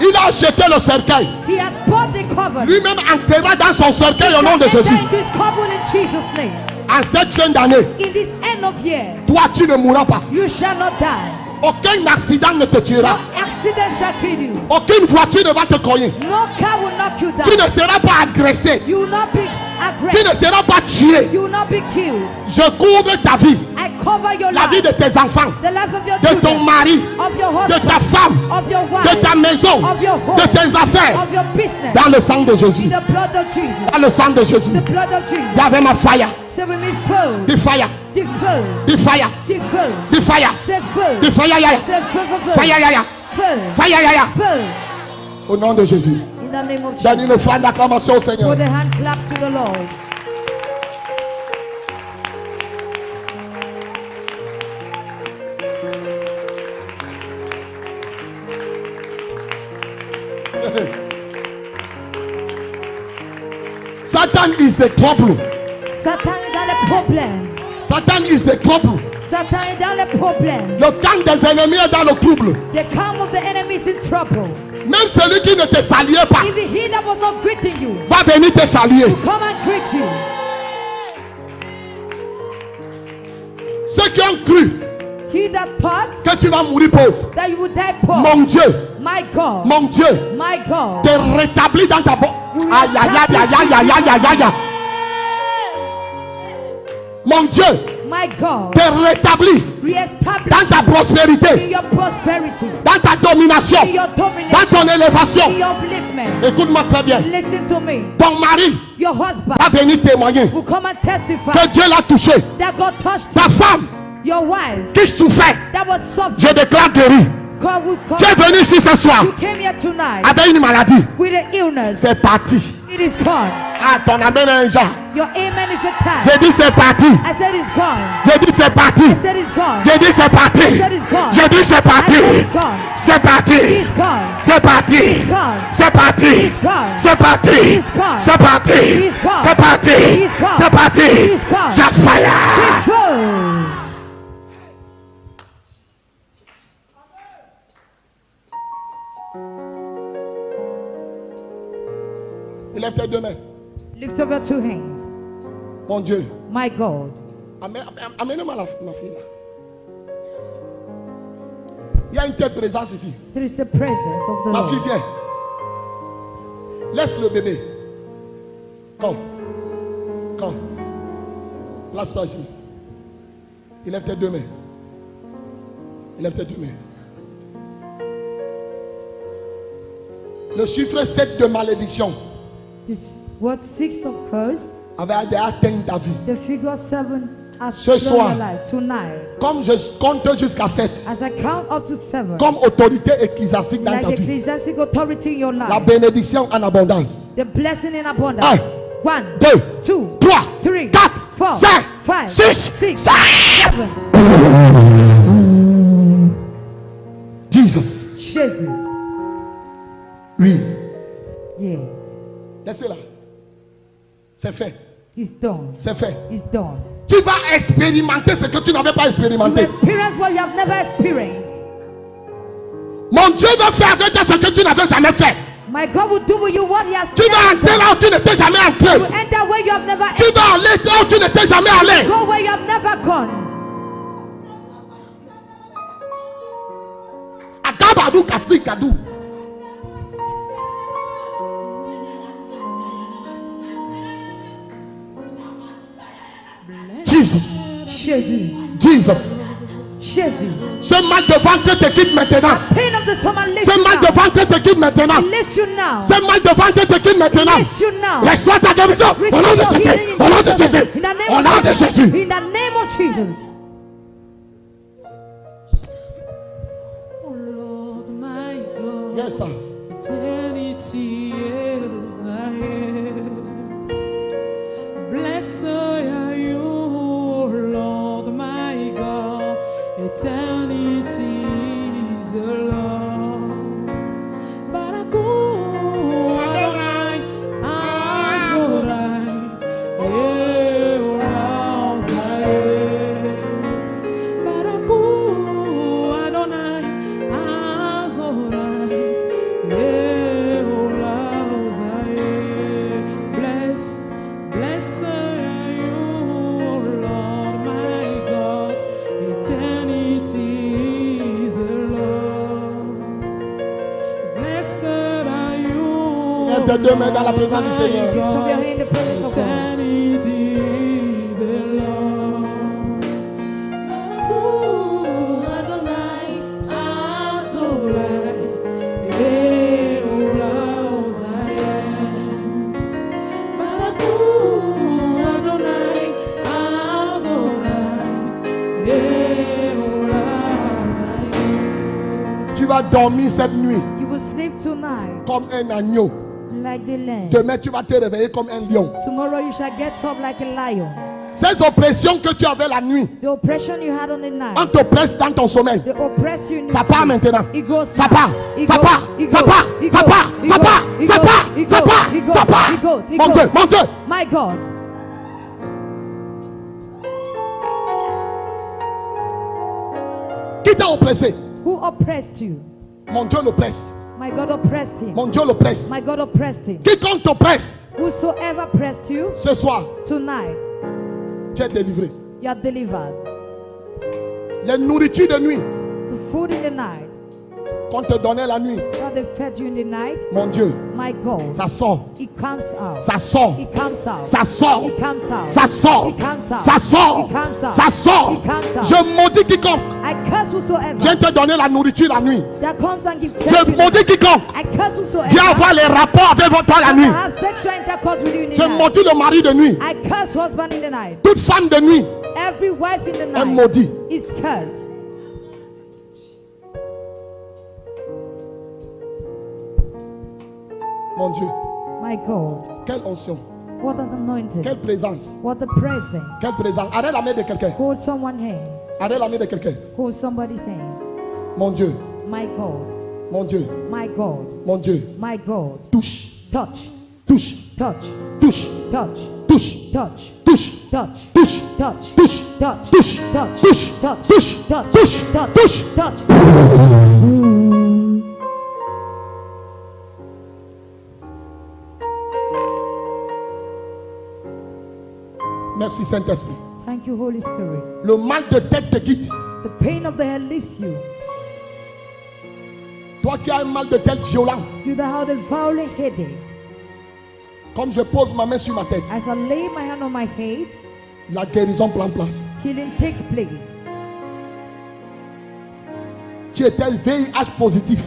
Il a acheté le cercueil. He has bought the cover. Lui-même enterra dans son cercueil au nom de Enter Jésus. into his cover in Jesus' name. En cette fin d'année, In this end of year, toi tu ne mourras pas. you shall not die. Aucun accident ne te No tuera. accident shall kill you. Aucune voiture ne va te cogner. No car will knock you Tu down. ne seras pas agressé. You will not be Tu ne aggressive. seras pas tué. You will not be killed. Je couvre ta vie, I cover your la vie life, de tes enfants, the life of your de ton children, mari, of your de husband, ta femme, of your de wife, ta maison, of your home, de tes affaires, of your business, dans le sang de Jésus. in the blood of Jesus. Dans le sang de Jésus. The blood of Jesus. Dis avec ma fire, Say with me, foe, dis fire, the foe, dis fire, the foe, dis fire, the foe, dis fire, ya, ya. the foe, Fire, ya, ya. foe, Fire, ya, ya. foe. Au nom de Jésus. In the name of Jesus. Donne une offrande d'acclamation au Seigneur. Put a hand clap to the Lord. Satan is the trouble. Satan est dans les problèmes. Satan is the trouble. Satan est dans les problèmes. Le camp des ennemis est dans le trouble. The camp of the enemy is in trouble. Même celui qui ne te saluait pas Even he that was not greeting you va venir te saluer. will come and greet you. Ceux qui ont cru He that thought que tu vas mourir pauvre, that you would die poor, mon Dieu, my God, mon Dieu, my God, te rétablit dans ta boîte. Aïe, aïe, aïe, aïe, aïe, aïe, aïe, aïe, aïe. Mon Dieu My God, te rétablit reestablish dans ta you in prospérité, your prosperity, dans ta domination, in your dans domination, ton élévation. in your upliftment. Écoute-moi très bien. Listen to me. Ton mari Your husband va venir témoigner will come and testify que Dieu l'a touché. that God touched Ta femme your wife qui souffrait, that was je suffering. déclare guérie. God will come. Tu es venu ici ce soir You came here tonight avec une maladie. with an illness. C'est parti. It is gone. Ah, ton amen est un genre. Your amen is a tag. J'ai dit c'est parti. I said it's gone. J'ai dit c'est parti. I said it's gone. J'ai dit c'est parti. I said it's gone. J'ai dit c'est I parti. said it's gone. C'est parti. It's gone. C'est parti. It's gone. C'est parti. It's gone. C'est parti. It's gone. C'est parti. It's gone. C'est parti. It's gone. C'est parti. It's gone. J'ai fire. It's gone. Lève tes deux mains. Lift up your two hands. Mon Dieu. My God. Amène-moi ma fille là. Il y a une telle présence ici. There is the presence of the Ma fille, Lord. viens. Laisse le bébé. Come. Come. Place-toi ici. Lève tes deux mains. Lève tes deux mains. Le chiffre 7 de malédiction This what 6 of curse, avait atteint ta vie. the figure 7 has Ce flown soir. your life tonight. Comme je compte jusqu'à 7, As I count up to 7, comme autorité ecclésiastique dans like ta the vie, ecclesiastic authority in your la life, bénédiction en abondance. the blessing in abundance. Un, 1, 2, 2, 3, 3, 4, 4, 5, 5, 6, 6, 7. 7. Jesus. Jésus. Oui. Yes. Laissez-la. C'est fait. It's done. C'est fait. It's done. Tu vas expérimenter ce que tu n'avais pas You expérimenté. experience what you have never experienced. Mon Dieu va faire avec toi ce que tu n'avais jamais fait. My God will do with you what He has Tu vas entrer là où tu n'étais jamais You entré. enter where you have never Tu entered. vas aller là où tu n'étais jamais allé. Go where you have never gone. Akabadou kasi kadou. Jesus. Jésus. Jesus. Jésus. Ce mal de ventre te quitte maintenant. Pain of the stomach lifts Ce you mal now. de ventre te quitte maintenant. It lifts you now. Ce mal de ventre te quitte maintenant. Lifts you now. Reçois ta guérison. Au nom de Receive your Jésus. healing in Au nom de Jesus' Jésus. name. In the name Au of nom de Jesus. Jésus. In the name of Jesus. Oh Lord, my God, Yes, sir. eternity is thy end. Blessed are you, oh Lord, my God, eternity is the Lord. Baraku Adonai, Azorai, Eolam Zaye. Baraku Adonai, Azorai, Eolam Zaye. Blessed are you, O Lord, my God, eternity is the Lord. Blessed are you, Lève tes deux mains dans la présence du Seigneur. Lift up your hand in the presence of God. eternity is the Lord. Baraku Adonai, Azorai, Eolam Zaye. Baraku Adonai, Azorai, Eolam Zaye. Tu vas dormir cette nuit You will sleep tonight comme un agneau. like the lamb. Demain, tu vas te réveiller comme un lion. Tomorrow you shall get up like a lion. Ces oppressions que tu avais la nuit, The oppression you had on the on night. t'oppresse dans ton sommeil. They oppress you in the Ça part sleep. maintenant. It goes Ça now. part. It Ça goes. part. It Ça goes. part. It Ça goes. part. It Ça goes. part. It Ça goes. part. It Ça goes. part. It goes. Ça part. It goes. It Mon goes. Dieu, mon Dieu. My God. Qui t'a oppressé? Who oppressed you? Mon Dieu l'oppresse. My God oppressed him. Mon Dieu l'oppresse. My God oppressed him. Quiconque t'oppresse, Whosoever pressed you ce soir, tonight, tu es délivré. you are delivered. Les nourritures de nuit, The food in the night, Qu'on te donnait la nuit, What they fed you in the night, mon Dieu, my God, ça sort, it comes out. ça sort, It comes out. ça sort, It comes out. ça sort, It comes out. ça sort, It comes out. ça sort. It comes out. Je maudis quiconque I curse whosoever vient te donner la nourriture la nuit. that comes and gives Je maudis quiconque I curse whosoever vient avoir les rapports avec toi la that nuit. have sexual intercourse with you in the Je night. maudis le mari de nuit. I curse husband in the night. Toute femme de nuit Every wife in the est night maudite. is cursed. Mon Dieu, My God, quelle onction, what an anointing. quelle présence, What a presence. quelle présence. Arrête la main de quelqu'un. Hold someone's hand. Arrête la main de quelqu'un. Hold somebody's hand. Mon Dieu, My God, mon Dieu, my God, mon Dieu. my God. Touche, Touch, touche, touch, touche, touch, touche, touch, touche, touch, touche, touch, touche, touch, touche, touch, touche, touch, touche, touch, touche, touch, touche. touch. Merci Saint-Esprit. Thank you, Holy Spirit. Le mal de tête te quitte. The pain of the head leaves you. Toi qui as un mal de tête violent, You that have a violent headache. comme je pose ma main sur ma tête, As I lay my hand on my head, la guérison prend place. healing takes place. Tu étais VIH positif.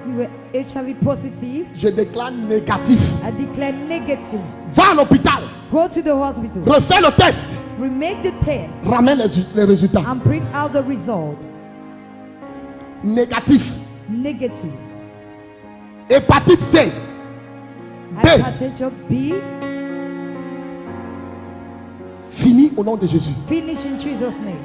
You were HIV positive. Je déclare négatif. I declare negative. Va à l'hôpital. Go to the hospital. Refais le test. Remake the test Ramène les résultats. and bring out the result. Négatif. Negative. Hépatite C. B. Hepatitis B. Fini au nom de Jésus. Finish in Jesus' name.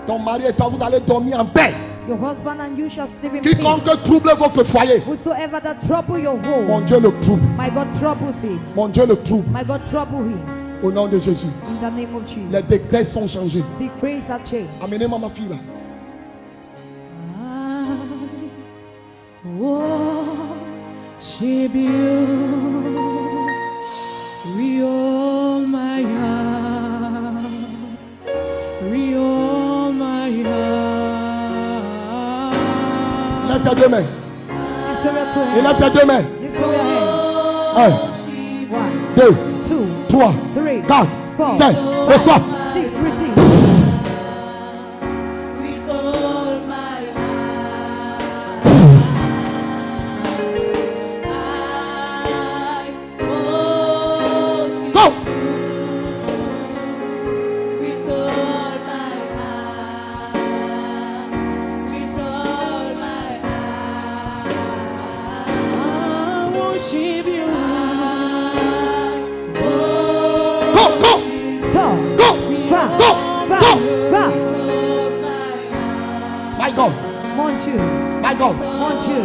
Ton mari et toi, vous allez dormir en paix. Your husband and you shall sleep in peace. Quiconque trouble votre foyer, Whosoever that trouble your mon home, Dieu le trouble. my God troubles him. Mon Dieu le trouble. My God trouble him. Au nom de Jésus. In the name of Jesus. Les décrets sont changés. Decrees are changed. Amenez-moi ma fille là. Worship you with all my heart, with all my heart. Lève tes deux mains. Lift up your two Et hands. lève tes deux mains. Lift up your hands. 1, 1, 2, 2, 3, 3, 4, 4, 5. Reçois. 6. Receive. With all my heart, I worship Go. with all my heart, with all my heart. I worship you. Go, go, So, go, va, go, va, go. va. My God, Mon Dieu, my God. mon Dieu.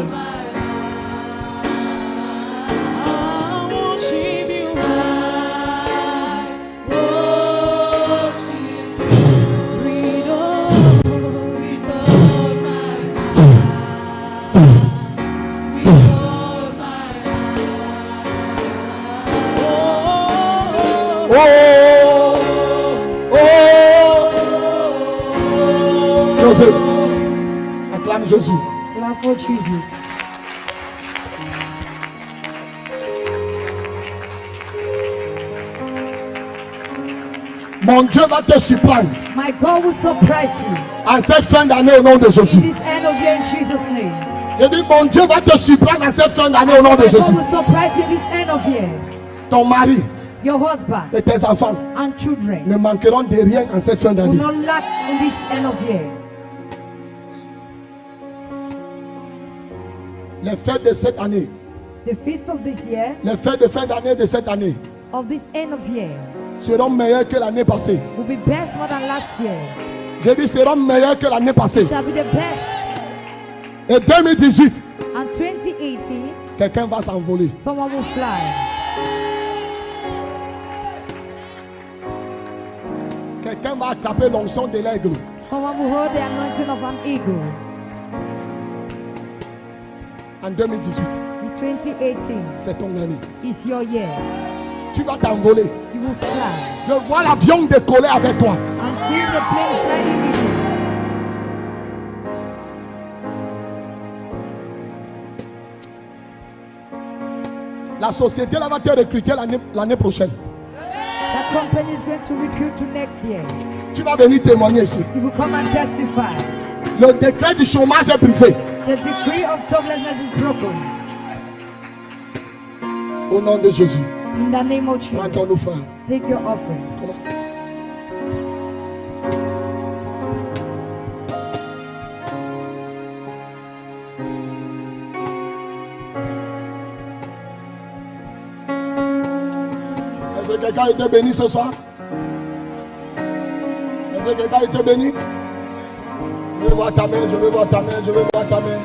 Oh, oh. Joseph, acclame Jésus. Clap for Jesus. Mon Dieu va te surprendre My God will surprise you en cette fin d'année au nom de Jésus. this end of year in Jesus' name. Je dis, mon Dieu va te surprendre en cette fin d'année au nom de My God Jésus. will surprise you this end of year. Ton mari Your husband et tes enfants and children ne manqueront de rien en cette fin will d'année. not lack in this end of year. Les fêtes de cette année, The feast of this year, les fêtes de fin d'année de cette année of this end of year, seront meilleures que l'année passée. will be best more than last year. J'ai dit seront meilleures que l'année passée. Shall be the best. Et 2018, And 2018, quelqu'un va s'envoler. someone will fly. Quelqu'un va attraper l'onction de l'aigle. Someone will hold the anointing of an eagle. En 2018, In 2018 c'est ton année. is your year. Tu vas t'envoler. You will fly. Je vois l'avion décoller avec toi. And seeing the plane flying with you. La société là va te recruter l'année prochaine. That company is going to recruit you next year. Tu vas venir témoigner ici. You will come and testify. Le décret du chômage est brisé. The decree of joblessness is broken. Au nom de Jésus. In the name of Jesus. Prends ton offrande. Take your offering. Comment? Est-ce que quelqu'un a été béni ce soir? Est-ce que quelqu'un a été béni? Je veux voir ta main, je veux voir ta main, je veux voir ta main.